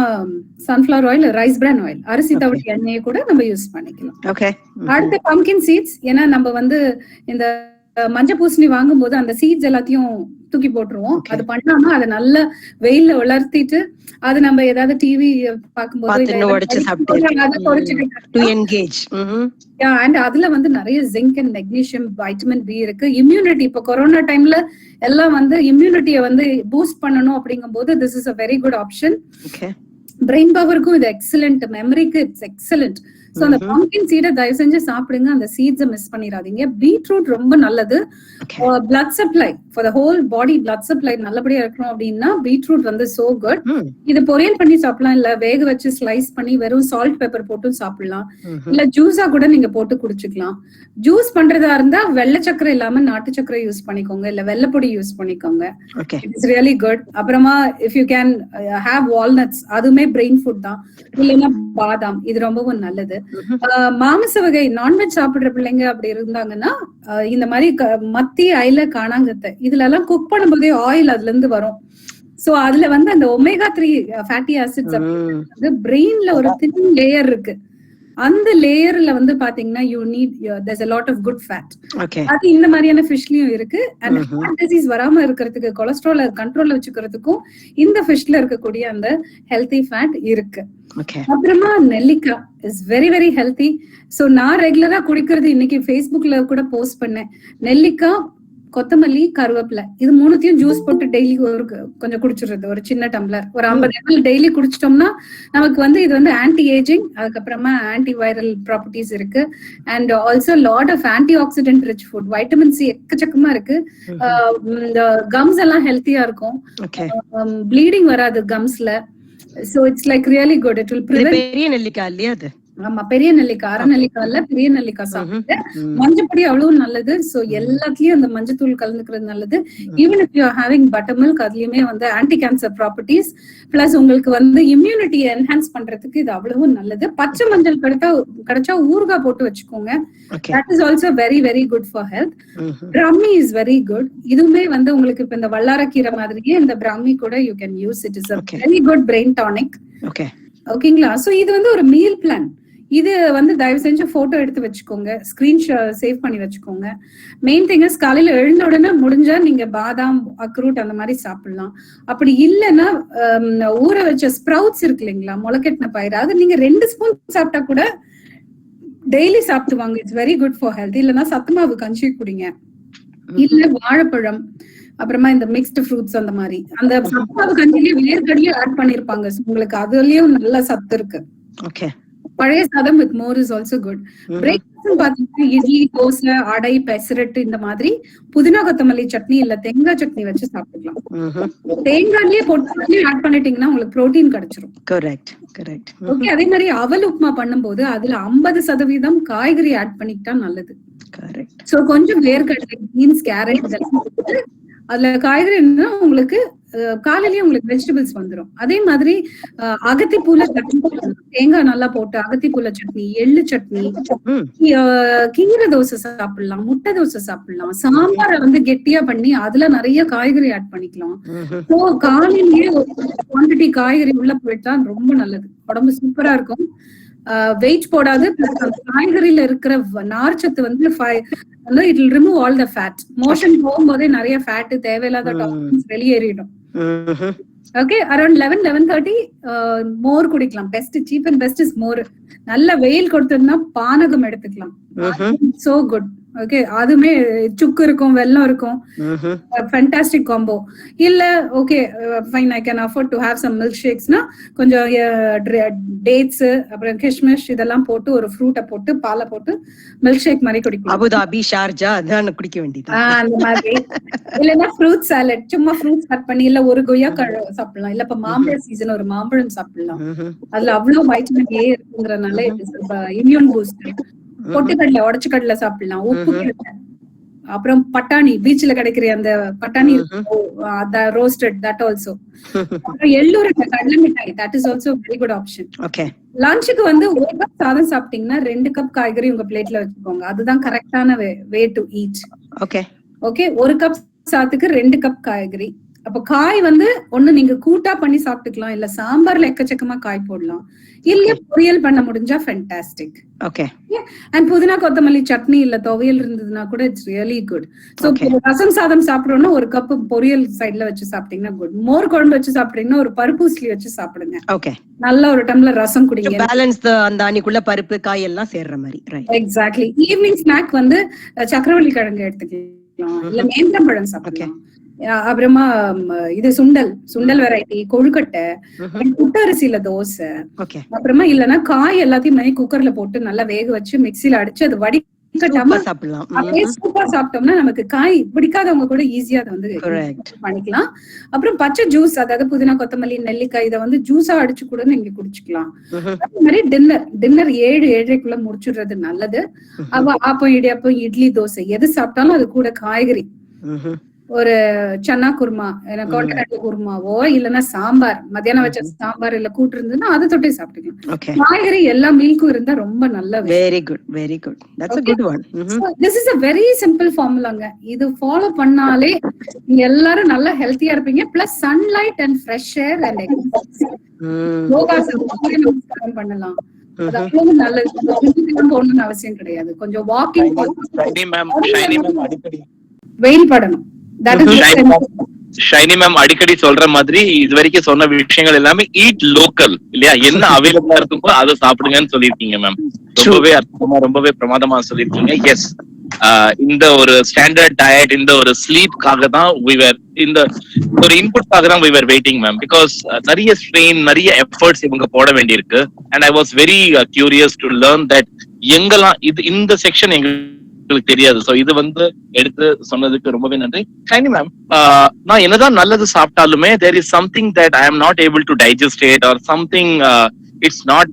சன்ஃபிளவர் ஆயில், ரைஸ் பிரான் ஆயில், அரிசி தவிடு எண்ணெயை கூட நம்ம யூஸ் பண்ணிக்கலாம். அடுத்து பம்கின் சீட்ஸ். ஏன்னா நம்ம வந்து இந்த மஞ்சள் பூசணி வாங்கும் போது அந்த சீட்ஸ் எல்லாத்தையும் தூக்கி போட்டுருவோம். அது பண்ணாம அதை நல்ல வெயில்ல வளர்த்திட்டு அது நம்ம ஏதாவது டிவி பார்க்கும்போது அதுல வந்து நிறைய zinc and magnesium, vitamin B இருக்கு. இம்யூனிட்டி, இப்போ கொரோனா டைம்ல எல்லாம் வந்து இம்யூனிட்டியை வந்து பூஸ்ட் பண்ணணும் அப்படிங்கும் போது this is a very good option. Brain பவருக்கும் இது எக்ஸலண்ட், மெமரிக்கு இட்ஸ் எக்ஸலண்ட். சோ அந்த பம்கின் சீடை தயவு செஞ்சு சாப்பிடுங்க, அந்த சீட்ஸை மிஸ் பண்ணிடாதீங்க. பீட்ரூட் ரொம்ப நல்லது. Blood supply for the whole body, blood supply நல்லபடியா இருக்கணும் அப்படின்னா பீட்ரூட் வந்து சோ குட். இது பொரியல் பண்ணி சாப்பிடலாம், இல்ல வேக வச்சு ஸ்லைஸ் பண்ணி வெறும் சால்ட் பெப்பர் போட்டு சாப்பிடலாம், இல்ல ஜூஸா கூட நீங்க போட்டு குடிச்சுக்கலாம். ஜூஸ் பண்றதா இருந்தா வெள்ளை சக்கரை இல்லாம நாட்டு சக்கரை யூஸ் பண்ணிக்கோங்க, இல்ல வெள்ளைப்பொடி யூஸ் பண்ணிக்கோங்க. It's really good. அப்புறமா if you can have walnuts, அதுவுமே பிரெயின் ஃபுட் தான். இல்லைன்னா பாதாம், இது ரொம்பவும் நல்லது. மாமிச வகை நான்வெஜ் சாப்பிடுற பிள்ளைங்க அப்படி இருந்தாங்கன்னா இந்த மாதிரி மத்தி, அயில, காணாங்கத்தை இதுல எல்லாம் குக் பண்ணும்போதே ஆயில் அதுல இருந்து வரும். சோ அதுல வந்து அந்த ஒமேகா 3 ஃபேட்டி ஆசிட்ஸ் வந்து பிரெயின்ல ஒரு தின் லேயர் இருக்கு. அந்த லேயர்ல வந்து பாத்தீங்கன்னா you need there's a lot of good fat. அது இந்த மாதிரியான ஃபிஷ்லயும் இருக்கு. அண்ட் ஹார்ட் டிசீஸ் வராம இருக்கிறதுக்கு, கொலஸ்ட்ரால் கண்ட்ரோல்ல வச்சுக்கிறதுக்கும் இந்த ஃபிஷ்ல இருக்கக்கூடிய அந்த ஹெல்தி ஃபேட் இருக்கு. அப்புறமா நெல்லிக்காய் is very very healthy. So நான் ரெகுலரா குடிக்கிறது, இன்னைக்கு ஃபேஸ்புக்ல கூட போஸ்ட் பண்ணேன், நெல்லிக்காய், கொத்தமல்லி, கருவேப்பிலை, இது மூணுத்தையும் ஜூஸ் போட்டு டெய்லி ஒரு கொஞ்சம் குடிச்சிடுறது, ஒரு சின்ன டம்ளர், ஒரு 50 ml டெய்லி குடிச்சிட்டோம்னா நமக்கு வந்து இது வந்து ஆன்டி ஏஜிங், அதுக்கப்புறமா ஆன்டி வைரல் ப்ராப்பர்ட்டிஸ் இருக்கு. And also lot of antioxidant rich food, vitamin C எக்கச்சக்கமா இருக்கு. இந்த கம்ஸ் எல்லாம் ஹெல்த்தியா இருக்கும், ப்ளீடிங் வராது கம்ஸ்ல. So it's like really good. It will prevent. பெரிய நெல்லிக்காய் இல்லையா அது? ஆமா, பெரிய நெல்லிக்காய், அரை நெல்லிக்காய்ல பெரிய நெல்லிக்காய் சாப்பிட்டு. மஞ்சப்பொடி அவ்வளவு நல்லது. சோ எல்லாத்துலயும் அந்த மஞ்சத்தூள் கலந்துக்கிறது நல்லது. Even if you are having butter milk, அதுலயுமே வந்து ஆன்டி கேன்சர் ப்ராப்பர்ட்டிஸ் பிளஸ் உங்களுக்கு வந்து இம்யூனிட்டியை என்ஹான்ஸ் பண்றதுக்கு இது அவ்வளவு நல்லது. பச்சை மஞ்சள் கிடைச்சா ஊறுகாய் போட்டு வச்சுக்கோங்க. That is also very very good for health. Brahmi is very good. இதுவுமே வந்து உங்களுக்கு இப்ப இந்த வல்லாரக்கீரை மாதிரியே இந்த பிராமி கூட you can use. It is a very good brain tonic. ஓகேங்களா? சோ இது வந்து ஒரு மீல் பிளான். இது வந்து தயவு செஞ்சு போட்டோ எடுத்து வச்சுக்கோங்க, ஸ்கிரீன் சேவ் பண்ணி வச்சுக்கோங்க. மெயின் திங் இஸ் காலையில எழுந்த உடனே முடிஞ்சா நீங்க பாதாம், அக்ரூட் அந்த மாதிரி சாப்பிடலாம். அப்படி இல்லைன்னா ஊற வச்ச ஸ்ப்ரவுட்ஸ் இருக்கு இல்லைங்களா, முளைக்கட்டின பயிர், அது நீங்க 2 ஸ்பூன் சாப்பிட்டா கூட டெய்லி சாப்பிடுவாங்க. It's very good for health. இல்லைன்னா சத்துமாவு கஞ்சி குடிங்க, இல்ல வாழைப்பழம், அப்புறமா இந்த மிக்ஸ்டு ஃப்ரூட்ஸ் அந்த மாதிரி. அந்த சத்துமாவு கஞ்சிலேயே வேர்க்கடலையும் ஆட் பண்ணிருப்பாங்க, உங்களுக்கு அதுலயும் நல்ல சத்து இருக்கு. ஓகே. பழைய சாதம் with more is also good. Breakfast பாத்தீங்கன்னா இட்லி, தோசை, அடை, பெசரட்டு இந்த மாதிரி புதினா கொத்தமல்லி சட்னி இல்ல தேங்காய் சட்னி வச்சு சாப்பிடலாம். தேங்காயிலேயே போட்டு ஆட் பண்ணிட்டீங்கன்னா உங்களுக்கு புரோட்டீன் கிடைச்சிரும். Correct correct. ஓகே. அதே மாதிரி அவல் உப்புமா பண்ணும்போது அதுல 50% காய்கறி ஆட் பண்ணிக்கிட்டா நல்லது. கரெக்ட். சோ கொஞ்சம் வேர்க்கடலை, பீன்ஸ், கேரட் இதெல்லாம் அதுல காய்கறி உங்களுக்கு காலையிலயே உங்களுக்கு வெஜிடபிள்ஸ் வந்துடும். அதே மாதிரி அகத்திப்பூல சட்னி, தேங்காய் நல்லா போட்டு அகத்திப்பூல சட்னி, எள்ளு சட்னி, கீரை தோசை சாப்பிடலாம், முட்டை தோசை சாப்பிடலாம். சாம்பாரை வந்து கெட்டியா பண்ணி அதுல நிறைய காய்கறி ஆட் பண்ணிக்கலாம். ஸோ காலையிலேயே குவான்டிட்டி காய்கறி உள்ள போயிட்டா ரொம்ப நல்லது, உடம்பு சூப்பரா இருக்கும். வெயிட் போடாது. காய்கறியில இருக்கிற நார்ச்சத்து வந்து it will remove all the fat. Motion போகும்போதே நிறைய ஃபேட், தேவையில்லாத டாக்ஸின்ஸ் வெளியேறிடும். ஓகே. அரௌண்ட் 11-11:30 மோர் குடிக்கலாம். Best, cheap and best is மோர். நல்ல வெயில் கொடுத்ததுன்னா பானகம் எடுத்துக்கலாம். So good. ஓகே. அதுமே சுக்கு இருக்கும், வெல்லம் இருக்கும், ஃபேண்டாஸ்டிக் காம்போ. இல்ல okay fine, I can afford to have some milk ஷேக்ஸ்னா கொஞ்சம் டேட்ஸ், அப்புறம் கிஷ்மிஷ் இதெல்லாம் போட்டு ஒரு ஃப்ரூட்டை போட்டு பாலை போட்டு மில்க் ஷேக் மாதிரி குடிக்கலாம். அபுதாபி, ஷார்ஜா அதான் குடிக்க வேண்டியது அந்த மாதிரி. இல்லைன்னா ஃப்ரூட் சாலட், சும்மா ஃப்ரூட்ஸ் கட் பண்ணி இல்ல ஒரு கொய்யா சாப்பிடலாம். இல்ல இப்ப மாம்பழ சீசன் ஒரு மாம்பழம் சாப்பிடலாம். அதுல அவ்வளவு வைட்டமின் ஏ இருக்குங்கிறதுனால இம்யூன் பூஸ்ட். பொட்டுக்கடலை, உடச்சு கடலை சாப்பிடலாம், உப்பு கடலை, அப்புறம் பட்டாணி, பீச்ல கிடைக்கிற அந்த பட்டாணி ரோஸ்டட், தட் ஆல்சோ. அப்புறம் எள்ளூருங்க, கடலை மிட்டாய், that is also very good option. Okay. லஞ்சுக்கு வந்து 1 கப் சாதம் சாப்பிட்டீங்கன்னா 2 கப் காய்கறி உங்க பிளேட்ல வச்சுக்கோங்க. அதுதான் கரெக்டான way to eat. Okay. Okay. 1 cup சாதத்துக்கு 2 கப் காய்கறி. அப்ப காய் வந்து ஒண்ணு நீங்க கூட்டா பண்ணி சாப்பிட்டுக்கலாம், இல்ல சாம்பார்ல எக்கச்சக்கமா காய் போடலாம், இல்ல பொரியல் பண்ண முடிஞ்சா ஃபேண்டாஸ்டிக். ஓகே. அண்ட் புதினா கொத்தமல்லி சட்னி இல்ல துவையல் இருந்ததுன்னா கூட இட்ஸ் ரியலி குட். சோ ரசம் சாதம் சாப்பிடணும்னா 1 கப் பொரியல் சைட்ல வச்சு சாப்பிட்டீங்கன்னா குட். மோர் குழம்பு வச்சு சாப்பிட்டீங்கன்னா ஒரு பருப்பு உசிலி வச்சு சாப்பிடுங்க. ஓகே. நல்ல ஒரு டம்ளர் ரசம் குடிங்க. பேலன்ஸ் அந்த அன்னைக்குள்ள பருப்பு காய் எல்லாம் சேர்ற மாதிரி. ரைட். எக்ஸாக்ட்லி. ஈவினிங் ஸ்நாக் வந்து சக்கரவள்ளி கிழங்கு எடுத்துக்கலாம், இல்ல நேந்திரம்பழம் சாப்பிடலாம். அப்புறமா இது சுண்டல் வெரைட்டி, கொழுக்கட்டை, புட்டரிசியில தோசை. அப்புறமா இல்லன்னா காய் எல்லாத்தையும் குக்கர்ல போட்டு நல்லா வேக வச்சு மிக்சில அடிச்சு அது வடிகட்டாம சாப்பிடலாம். சூப்பா சாப்பிட்டோம்னா நமக்கு காய் பிடிக்காதவங்க கூட ஈஸியா அதை வந்து பண்ணிக்கலாம். அப்புறம் பச்சை ஜூஸ், அதாவது புதினா கொத்தமல்லி நெல்லிக்காய் இதை வந்து ஜூஸா அடிச்சு கூட நீங்க குடிச்சுக்கலாம். அதே மாதிரி டின்னர் 7-7:30 முடிச்சுடுறது நல்லது. ஆப்பம், இடியாப்பம், இட்லி, தோசை எது சாப்பிட்டாலும் அது கூட காய்கறி, ஒரு சன்னா குருமா, கோட்டை குருமாவோ இல்லன்னா சாம்பார், மத்தியானம் வச்ச சாம்பார் இல்ல கூட்டு இருந்ததுன்னா அதை தொட்டே சாப்பிட்டுக்கலாம். காய்கறி எல்லா மீல்க்கும் இருந்தா ரொம்ப நல்ல. Very good, very good. That's a good one. This is a very simple formulaங்க. இது ஃபாலோ பண்ணாலே நீங்க எல்லாரும் நல்லா ஹெல்த்தியா இருப்பீங்க. Plus sunlight and fresh air and யோகாசனம் பண்ணலாம். அது அவ்வளவு நல்லது. போகணும்னு அவசியம் கிடையாது. கொஞ்சம் வாக்கிங், வெயில் படணும். ஷைனி மேம் அடிக்கடி சொல்ற மாதிரி இது வரைக்கும் சொன்ன விஷயங்கள் எல்லாமே ஈட் லோக்கல் இல்லையா, என்ன அவைலபிளா இருக்குமோ அதை சாப்பிடுங்கன்னு சொல்லிருக்கீங்க மேம். ரொம்பவே அற்புதமா, ரொம்பவே பிரமாதமா சொல்லிருக்கீங்க. எஸ், இந்த ஒரு ஸ்டாண்டர்ட் டயட், இந்த ஒரு ஸ்லீப்காக தான் இந்த ஒரு இன்புட்காக தான் we were waiting ma'am. Because நிறைய ஸ்ட்ரெயின், நிறைய எஃபர்ட்ஸ் இவங்க போட வேண்டியிருக்கு. And I was very curious to learn that எங்கெல்லாம் இந்த செக்ஷன் எங்களுக்கு தெரியாது. சோ இது வந்து எடுத்து சொன்னதுக்கு ரொம்பவே நன்றி. ஷைனி மேம், நான் என்னதான் நல்லது சாப்பிட்டாலுமே there is something that I am not able to digest it or something, it's not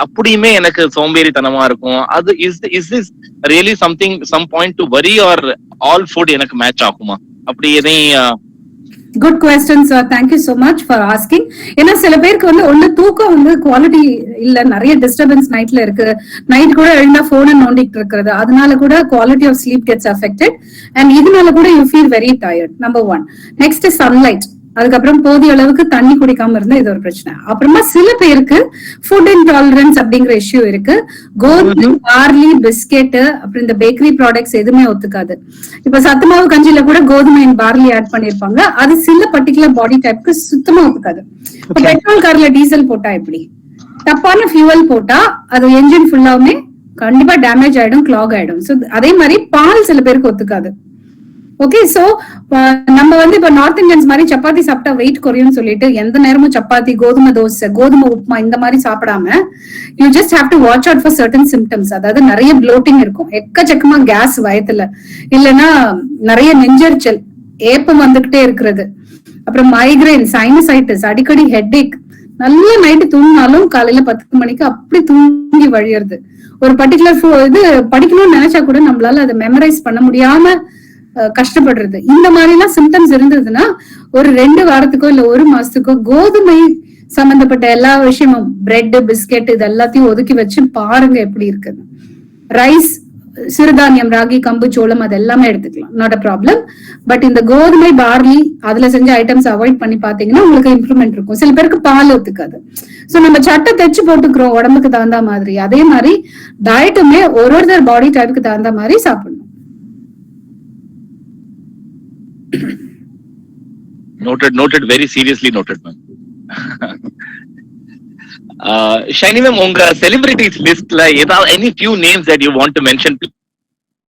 அப்படியுமே எனக்கு சோம்பேறித்தனமா இருக்கும். அது is this really something, some point to worry or all food எனக்கு மேட்ச் ஆகுமா? அப்படி எதையும் good question sir, thank you so much for asking. ஏன்னா சில பேருக்கு வந்து ஒண்ணு தூக்கம் வந்து குவாலிட்டி இல்ல, நிறைய டிஸ்டர்பன்ஸ் நைட்ல இருக்கு, நைட் கூட எழுந்தா போனை நோண்டிட்டு இருக்கிறது, அதனால கூட quality of sleep gets affected. And இதனால கூட you feel very tired. Number 1. Next sunlight. அதுக்கப்புறம் போதிய அளவுக்கு தண்ணி குடிக்காம இருந்தா இது ஒரு பிரச்சனை. அப்புறமா சில பேருக்கு ஃபுட் இன்டாலரன்ஸ் அப்படிங்கிற இஷ்யூ இருக்கு. கோதுமை, பார்லி, பிஸ்கெட், அப்புறம் இந்த பேக்கரி ப்ராடக்ட்ஸ் எதுவுமே ஒத்துக்காது. இப்ப சத்துமாவு கஞ்சியில கூட கோதுமை பார்லி ஆட் பண்ணிருப்பாங்க. அது சில பர்டிகுலர் பாடி டைப்க்கு சுத்தமா ஒத்துக்காது. இப்ப பெட்ரோல் கார்ல டீசல் போட்டா எப்படி, தப்பான ஃபியூவல் போட்டா அது என்ஜின் ஃபுல்லாவுமே கண்டிப்பா டேமேஜ் ஆயிடும், கிளாக் ஆயிடும். சோ அதே மாதிரி பால் சில பேருக்கு ஒத்துக்காது. ஓகே, சோ நம்ம வந்து இப்ப நார்த் இந்தியன்ஸ் மாதிரி சப்பாத்தி சாப்பிட்டா வெயிட் குறையும் சொல்லிட்டு எந்த நேரமும் சப்பாத்தி, கோதுமை தோசை, கோதுமை உப்புமா இந்த மாதிரி சாப்பிடாம you just have to watch out for certain symptoms. அதாவது நிறைய ப்ளோட்டிங் இருக்கும், எக்கச்சக்கமா கேஸ் வயத்துல, இல்லைன்னா நிறைய நெஞ்சரிச்சல், ஏப்பம் வந்துகிட்டே இருக்கிறது, அப்புறம் மைக்ரைன், சைனசைட்டிஸ், அடிக்கடி ஹெட்ஏக், நல்ல நைட்டு தூங்கினாலும் காலையில 10 மணிக்கு அப்படி தூங்கி வழியறது, ஒரு பர்டிகுலர் இது படிக்கணும்னு நினைச்சா கூட நம்மளால அதை மெமரைஸ் பண்ண முடியாம கஷ்டப்படுறது. இந்த மாதிரி எல்லாம் சிம்டம்ஸ் இருந்ததுன்னா ஒரு 2 வாரத்துக்கோ இல்ல 1 மாசத்துக்கோ கோதுமை சம்பந்தப்பட்ட எல்லா விஷயமும், பிரெட், பிஸ்கெட், இது எல்லாத்தையும் ஒதுக்கி வச்சு பாருங்க எப்படி இருக்குது. ரைஸ், சிறுதானியம், ராகி, கம்பு, சோளம், அது எல்லாமே எடுத்துக்கலாம், நாட் அ ப்ராப்ளம். பட் இந்த கோதுமை, பார்லி, அதுல செஞ்ச ஐட்டம்ஸ் அவாய்ட் பண்ணி பாத்தீங்கன்னா உங்களுக்கு இம்ப்ரூவ்மெண்ட் இருக்கும். சில பேருக்கு பால் ஒத்துக்காது. சோ நம்ம சட்டை தைச்சு போட்டுக்கிறோம் உடம்புக்கு தகுந்த மாதிரி, அதே மாதிரி டயட்டுமே ஒருத்தர் பாடி டைப்புக்கு தகுந்த மாதிரி சாப்பிடணும். Noted, very seriously noted, ma'am. Shiny ma'am, உங்க celebrities listல ஏதாவது any few names that you want to mention,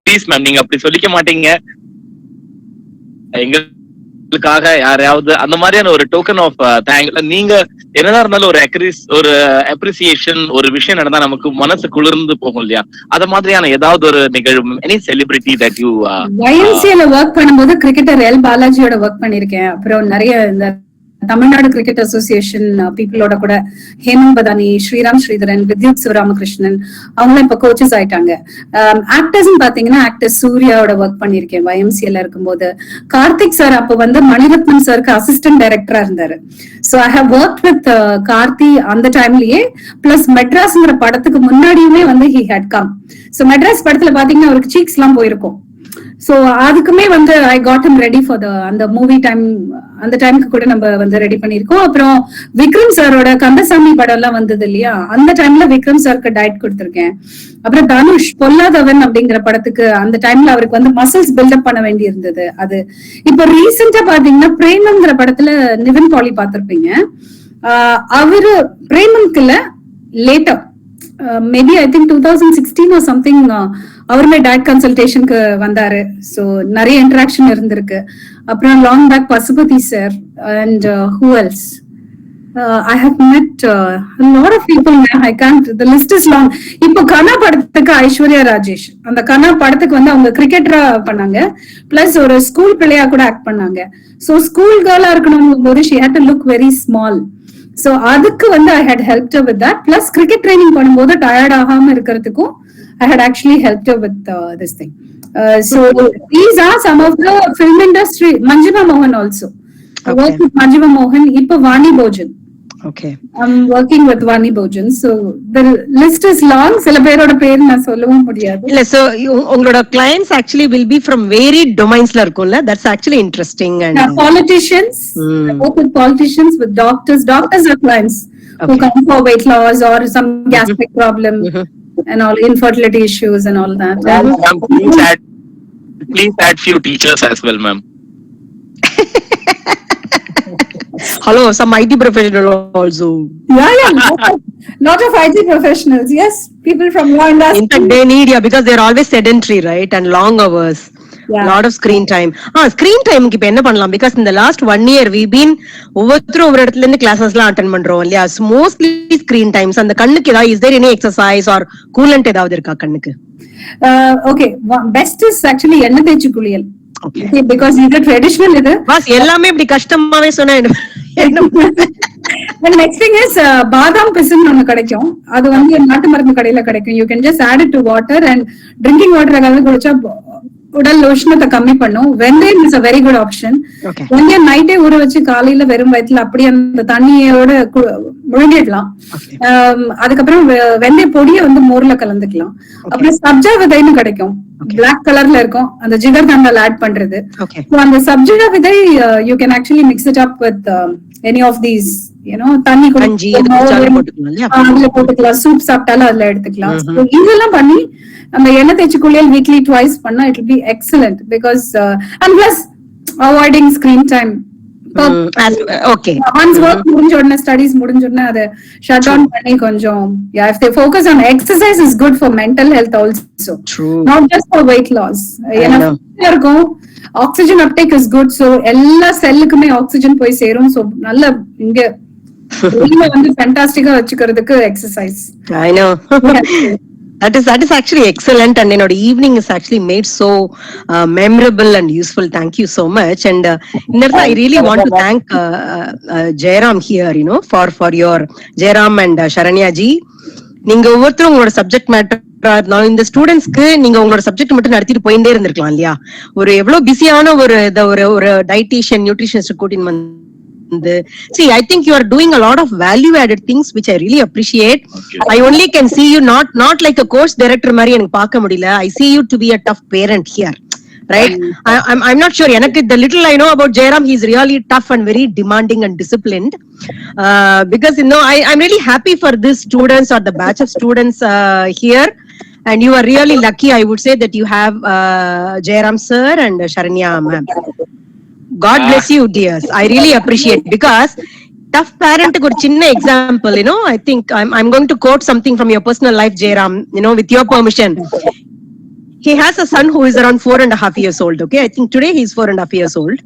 please ma'am. நீங்க அப்படி சொல்லிக்க மாட்டீங்க, எங்களுக்காக யாரையாவது அந்த மாதிரியான ஒரு டோக்கன் ஆஃப் தேங்க்ஸ். நீங்க என்னதான் இருந்தாலும் ஒரு அப்ரிசியேஷன், ஒரு விஷயம் நடந்தா நமக்கு மனசு குளிர்ந்து போகும் இல்லையா, அத மாதிரியான ஏதாவது ஒரு நிகழ்வு, any celebrity that you. YMCA work பண்ணும்போது கிரிக்கெட்டர் எல் பாலாஜியோட ஒர்க் பண்ணிருக்கேன். அப்புறம் நிறைய இந்த தமிழ்நாடு கிரிக்கெட் அசோசியேஷன் பீப்புளோட கூட ஹேமந்த் பதானி, ஸ்ரீராம் ஸ்ரீதரன், வித்யுத் சிவராமகிருஷ்ணன், அவங்களும் இப்ப கோச்சஸ் ஆயிட்டாங்க. ஆக்டர்ஸ் பாத்தீங்கன்னா ஆக்டர் சூர்யாவோட ஒர்க் பண்ணிருக்கேன் YMCA இருக்கும்போது. கார்த்திக் சார் அப்ப வந்து மணிரத்னம் சாருக்கு அசிஸ்டன்ட் டைரக்டரா இருந்தாரு. So I have work with Karthi அந்த டைம்லயே. பிளஸ் மெட்ராஸ்ங்கிற படத்துக்கு முன்னாடியுமே வந்து he had come. So Madras படத்துல பாத்தீங்கன்னா அவருக்கு சீக்ஸ் எல்லாம் போயிருக்கும். சோ அதுக்குமே வந்து I got him ready for அந்த மூவி டைம். அந்த டைமுக்கு கூட நம்ம வந்து ரெடி பண்ணிருக்கோம். அப்புறம் விக்ரம் சாரோட கந்தசாமி படம் எல்லாம் வந்தது இல்லையா, அந்த டைம்ல விக்ரம் சாருக்கு டயட் கொடுத்திருக்கேன். அப்புறம் தனுஷ் பொல்லாதவன் அப்படிங்கிற படத்துக்கு அந்த டைம்ல அவருக்கு வந்து மசில்ஸ் பில்டப் பண்ண வேண்டி இருந்தது. அது இப்ப ரீசெண்டா பாத்தீங்கன்னா பிரேமங்கிற படத்துல நிவின் பாலி பாத்திருப்பீங்க. அவரு பிரேமன்குல late maybe I think 2016 or something அவருமே டயட் கன்சல்டேஷனுக்கு வந்தாரு. சோ நிறைய இன்டராக்ஷன் இருந்திருக்கு. அப்புறம் long back Pasupathi sir and who else I have met a lot of people. I can't, the list is long. இப்போ கனா படத்துக்கு ஐஸ்வர்யா ராஜேஷ், அந்த கனா படத்துக்கு வந்து அவங்க கிரிக்கெட்டரா பண்ணாங்க, பிளஸ் ஒரு ஸ்கூல் பிள்ளையா கூட ஆக்ட் பண்ணாங்க. சோ ஸ்கூல் கேர்ளா இருக்கணும் போது she had to look very small. So அதுக்கு வந்து I had helped her with that. Plus cricket training பண்ணும்போது டயர்ட் ஆகாம இருக்கிறதுக்கும் I had actually helped her with this thing. So these are some of the film industry. Manjima Mohan also. I work with Manjima Mohan. Ipa Vani Bhojan. Okay. I'm working with Vani Bhojan. So the list is long. சில பேரோட பேர் நான் சொல்லவும் முடியாது. இல்ல, so உங்களோட clients actually will be from varied domains-ல இருக்கும்ல. That's actually interesting. And politicians, I work with politicians, with doctors. Doctors are clients who come for weight loss or some gastric problem and all, infertility issues and all that. Please add few teachers as well, ma'am. Hello, some IT professional also. Yeah. Lot of IT professionals. Yes, people from law industry. In fact, they need, because they're always sedentary, right? And long hours. Yeah. Lot of screen time. Screen time க்கு இப்ப என்ன பண்ணலாம்? Because in the last 1 year we've been ஒவ்வொரு இடத்துல இருந்து classes எல்லாம் அட்டெண்ட் பண்றோம் இல்லையா? Mostly screen times. அந்த கண்ணுக்கு ஏதாவது, is there any exercise or coolant ஏதாவது இருக்கா கண்ணுக்கு? Okay, best is actually எண்ணெய் தேய்ச்சி குளியல். Okay, because இது traditional இது. பாஸ் எல்லாமே இப்படி கஷ்டமாவே சொன்னா The next thing is பாதாம் பிசின் ஒண்ணு கிடைக்கும். அது வந்து நாட்டு மருந்து கடையில கிடைக்கும். You can just add it to water and drinking water கலந்து குடிச்சா உடல் உஷ்ணத்தை கம்மி பண்ணும். வெந்தயம் is a very good option. வெந்தயம் நைட்டே ஊற வச்சு காலையில வெறும் வயிற்றுல அப்படியே அந்த தண்ணியோட முழுங்கிடலாம். அதுக்கப்புறம் வெந்தய பொடியை வந்து மோர்ல கலந்துக்கலாம். அப்புறம் சப்ஜா விதைன்னு கிடைக்கும். பிளாக் கலர்ல இருக்கும் அந்த ஜிகர் தண்டல் ஆட் பண்றது. Okay. So அந்த சப்ஜா விதை you can actually mix it up with any of these, you know, தண்ணி கஞ்சி எது குடிச்சாலும் போட்டுக்கலாம் இல்லையா? அதுல போட்டுக்கலாம், சூப் சாப்பிட்டாலும் அதுல எடுத்துக்கலாம். So இதெல்லாம் பண்ணி நம்ம எண்ணெய் தேய்ச்சி குளியல் வீக்லி ட்வைஸ் பண்ணா it will be excellent because and plus avoiding screen time. Okay. Once work முடிஞ்ச உடனே ஸ்டடீஸ் முடிஞ்ச உடனே அதை ஷட் டவுன் பண்ணி கொஞ்சம் if they focus on exercise is good for mental health also. True. Not just for weight loss. know. இருக்கும் oxygen uptake is good. So எல்லா செல்லுக்குமே ஆக்சிஜன் போய் சேரும். சோ நல்ல இங்க வந்து ஃபேண்டாஸ்டிக்கா வச்சுக்கிறதுக்கு exercise. I know. That is actually excellent, and evening is actually made so memorable and useful. Thank you so much. And I really want to thank Jairam here, for your Jairam and Sharanya ji. நீங்க ஒவ்வொருத்தரும் உங்களோட சப்ஜெக்ட் மேட்டர் இந்த ஸ்டூடெண்ட்ஸ்க்கு நீங்க உங்களோட சப்ஜெக்ட் மட்டும் நடத்திட்டு போயிட்டே இருந்திருக்கலாம் இல்லையா? ஒரு எவ்வளவு பிஸியான ஒரு டயட்டீஷியன் நியூட்ரிஷனிஸ்ட் கூட்டின்னு see, I think you are doing a lot of value added things which I really appreciate. I only can see you not like a course director mari enak paaka mudila. I see you to be a tough parent here, right? I'm not sure enak the little I know about Jairam, he's really tough and very demanding and disciplined, because I'm really happy for these students or the batch of students here, and you are really lucky, I would say, that you have Jairam sir and Sharanya ma'am. God bless you, dears. I really appreciate, because tough parent ku chinna example, I think I'm going to quote something from your personal life, Jairam, with your permission. He has a son who is around 4.5 years old. Okay, I think today he's 4.5 years old.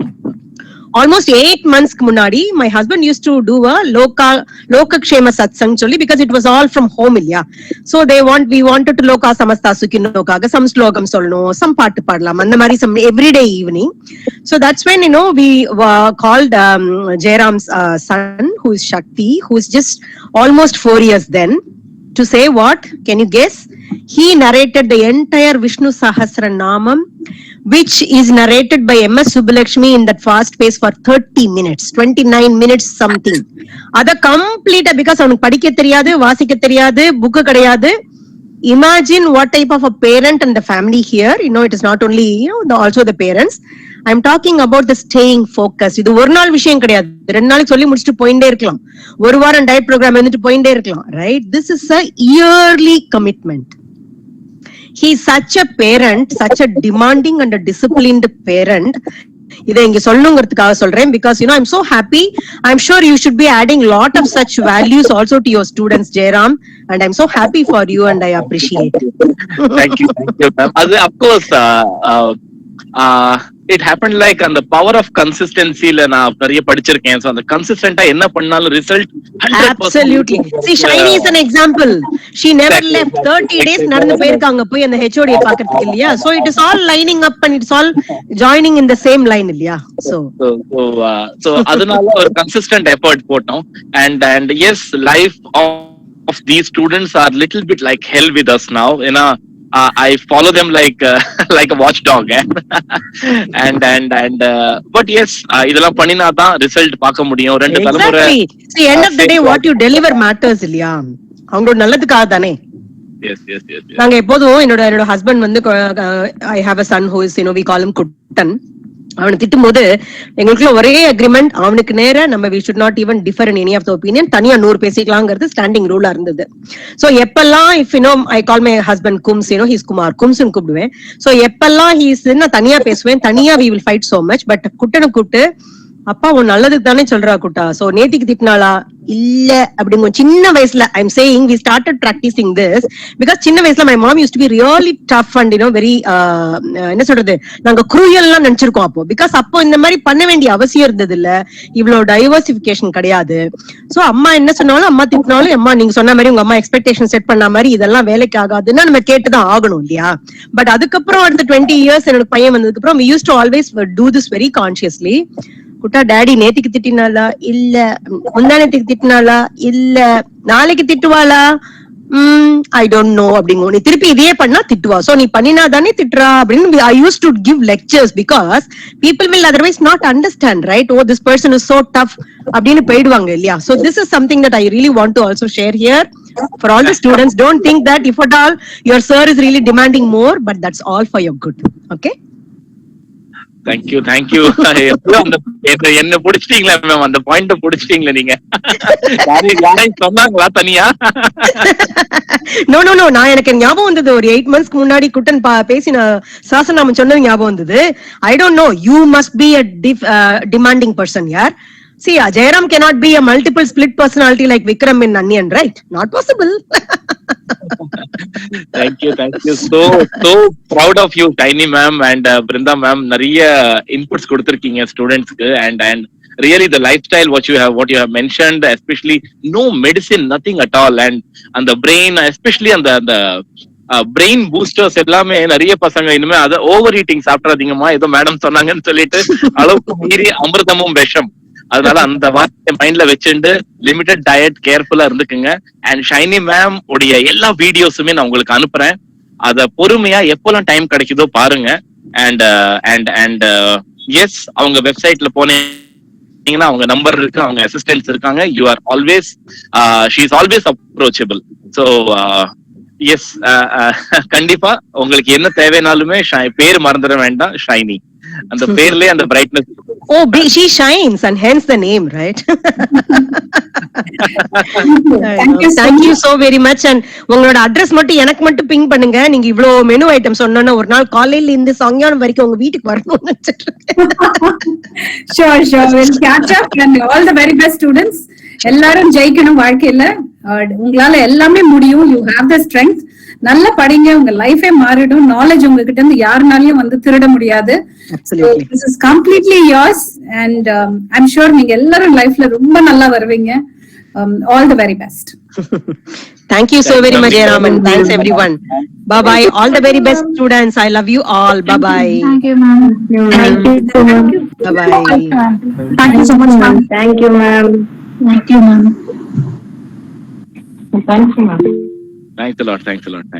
Almost 8 months munadi, my husband used to do a lokakshema satsang solli, because it was all from home illaya. So we wanted to loka samasta sukhinokaga some slogam solno, some paattu paadalam andha mari some everyday evening. So that's when we called Jairam's son, who is Shakti, who is just almost 4 years then, to say what? Can you guess? He narrated the entire Vishnu Sahasranamam, which is narrated by M.S. Subbulakshmi in that fast pace for 30 minutes, 29 minutes something. Ada complete, because avanukku padikka theriyadu, vasikka theriyadu, book kedaiyadu. Imagine what type of a parent and the family here. It is not only also the parents. I'm talking about the staying focused. இது ஒரு நாள் விஷயம் கிடையாது, 2 நாளைக்கு சொல்லி முடிச்சுட்டு போயிட்டே இருக்கலாம், ஒரு வாரம் டயட் ப்ரோக்ராம் வந்துட்டு போயிட்டே இருக்கலாம், right? This is a yearly commitment. He is such a parent, such a demanding and a disciplined parent. இதை இங்க சொல்லணுங்கிறதுக்காக சொல்றேன், because I'm so happy. I'm sure you should be adding lot of such values also to your students, Jairam, and I'm so happy for you and I appreciate. Thank you ma'am. Of course, it happened like on the power of consistency la na nariya padichiruken. So and consistent ah enna pannalum result 100%. Absolutely. See, Shiny is an example. She never left. 30 days நடந்து போயிருக்காங்க போய் அந்த HOD பார்க்கிறதுக்கு இல்லையா? So it is all lining up and it's all joining in the same line இல்லையா? So அதனால ஒரு consistent effort போட்டோம். And yes, life of these students are little bit like hell with us now. I follow them like a watchdog, and but yes, இதெல்லாம் பண்ணினா தான் ரிசல்ட் பார்க்க முடியும். 2 தலைமுறை. See, end of the day what you deliver matters இல்லையா? அவங்களோட நல்லதுக்காக தானே. Yes. நாங்க எப்போதும் என்னோட ஹஸ்பண்ட் வந்து I have a son who is we call him Kuttan. அவனை திட்டும் போது எங்களுக்குள்ள ஒரே அக்ரிமெண்ட், அவனுக்கு நேர நம்ம we should not even differ in any of the opinion, தனியா 100 பேசிக்கலாங்கிறது ஸ்டாண்டிங் ரூலா இருந்தது. சோ எப்பெல்லாம் if I call my husband Kums, he's Kumar, Kumsன்னு கூப்பிடுவேன். சோ எப்பெல்லாம் நான் தனியா பேசுவேன், தனியா we will fight so much. But குட்டனை கூப்பிட்டு, அப்பா உன் நல்லதுக்கு தானே சொல்றா குட்டா, சோ நேத்திக்கு திட்டினாளா இல்ல அப்படிங்க சின்ன வயசுல I'm saying we started practicing this because சின்ன வயசுல my mom used to be really tough and very என்ன சொல்றது, நாங்க குரூயல்லாம் நினைச்சிருக்கோம் அப்போ, பிகாஸ் அப்போ இந்த மாதிரி பண்ண வேண்டிய அவசியம் இருந்தது இல்ல, இவ்வளவு டைவர்சிபிகேஷன் கிடையாது. சோ அம்மா என்ன சொன்னாலும், அம்மா திட்டினாலும், அம்மா நீங்க சொன்ன மாதிரி உங்க அம்மா எக்ஸ்பெக்டேஷன் செட் பண்ண மாதிரி இதெல்லாம் வேலைக்கு ஆகாதுன்னா நம்ம கேட்டுதான் ஆகணும் இல்லையா? பட் அதுக்கப்புறம் அடுத்த 20 years என்னோட பையன் வந்ததுக்கு அப்புறம் we used to always do this very consciously. Gutta daddy நேத்திக்கு திட்டினாளா இல்ல, முந்தானத்துக்கு திட்டினாளா இல்ல, நாளைக்கு திட்டுவாளா I don't know அப்படிங்க, நீ திருப்பி இதே பண்ணா திட்டுவா, சோ நீ பண்ணினா தானே திட்டுறா அப்படின்னு I used to give lectures because people will otherwise not understand, right? Oh, this person is so tough அப்படின்னு போயிடுவாங்க இல்லையா? So this is something that I really want to also share here For all the students, don't think that if at all your sir is really demanding more, but that's all for your good. Okay? Thank you thank you. என்ன புடிச்சிட்டீங்களா மேம், அந்த பாயிண்ட் புடிச்சிட்டீங்களா நீங்க? யாரையும் சொன்னாங்களா தனியா? No. நான் எனக்கு ஞாபகம் வந்தது ஒரு 8 months முன்னாடி குட்டன் பேசின சாசனாமன் சொன்னது ஞாபகம் வந்தது. I don't know, you must be a demanding person here. See, Jairam cannot be a multiple split personality like Vikram in Onion, right? Not possible. Thank you. So proud of you, Tiny ma'am and Brinda ma'am. நிறைய inputs கொடுத்திருக்கீங்க ஸ்டூடெண்ட்ஸ்க்கு and really the lifestyle what you have mentioned, especially no medicine, nothing at all, and the brain, especially அந்த பிரெயின் பூஸ்டர்ஸ் எல்லாமே நிறைய பசங்க இனிமே அதை ஓவர் ஈட்டிங் சாப்பிடாதீங்கம்மா, ஏதோ மேடம் சொன்னாங்கன்னு சொல்லிட்டு அளவுக்கு மீறி அமிர்தமும் விஷம். அதனால அந்த வார்த்தையை மைண்ட்ல வச்சுட்டு லிமிடெட் டயட் கேர்ஃபுல்லா இருந்துக்குங்க. அண்ட் ஷைனி மேம் உடைய எல்லா வீடியோஸுமே நான் உங்களுக்கு அனுப்புறேன். அத பொறுமையா எப்பெல்லாம் டைம் கிடைக்குதோ பாருங்க. அண்ட் எஸ், அவங்க வெப்சைட்ல போனீங்கன்னா அவங்க நம்பர் இருக்கு, அவங்க அசிஸ்டன்ட்ஸ் இருக்காங்க. You are always, she is always approachable. So yes, கண்டிப்பா உங்களுக்கு என்ன தேவைனாலுமே பேர் மறந்துட வேண்டாம், ஷைனி. அந்த பேர்லயே அந்த brightness. Oh, she shines and hence the name, right? Thank you so very much. And உங்களோட அட்ரஸ் மட்டும் எனக்கு மட்டும் பிங் பண்ணுங்க. நீங்க இவ்ளோ மெனு ஐட்டம் சொன்னோன்னா ஒரு நாள் காலையில இந்த சாங்கியானம் வரைக்கும் உங்க வீட்டுக்கு வரணும்னு நினைச்சிட்டு இருக்கேன். Sure. We'll catch up and all the very best students. எல்லாரும் ஜெயிக்கணும் வாழ்க்கையில. உங்களால எல்லாமே முடியும். You have the strength. நல்லா படிங்க, உங்க லைஃபே மாறிடும். நாலேஜ் உங்ககிட்ட இருந்து யாருனாலையும் வந்து திருட முடியாது. Absolutely. This is completely yours and I'm sure நீங்க எல்லாரும் லைஃப்ல ரொம்ப நல்லா வருவீங்க. All the very best. Thank you so very much, Jairam, and thanks everyone. Bye. All the very best students. I love you all. Bye. Thank you, ma'am. Thank you. Bye. Thank you so much, ma'am. Thank you, ma'am. Thank you, ma'am. Thank you, ma'am. Thanks a lot.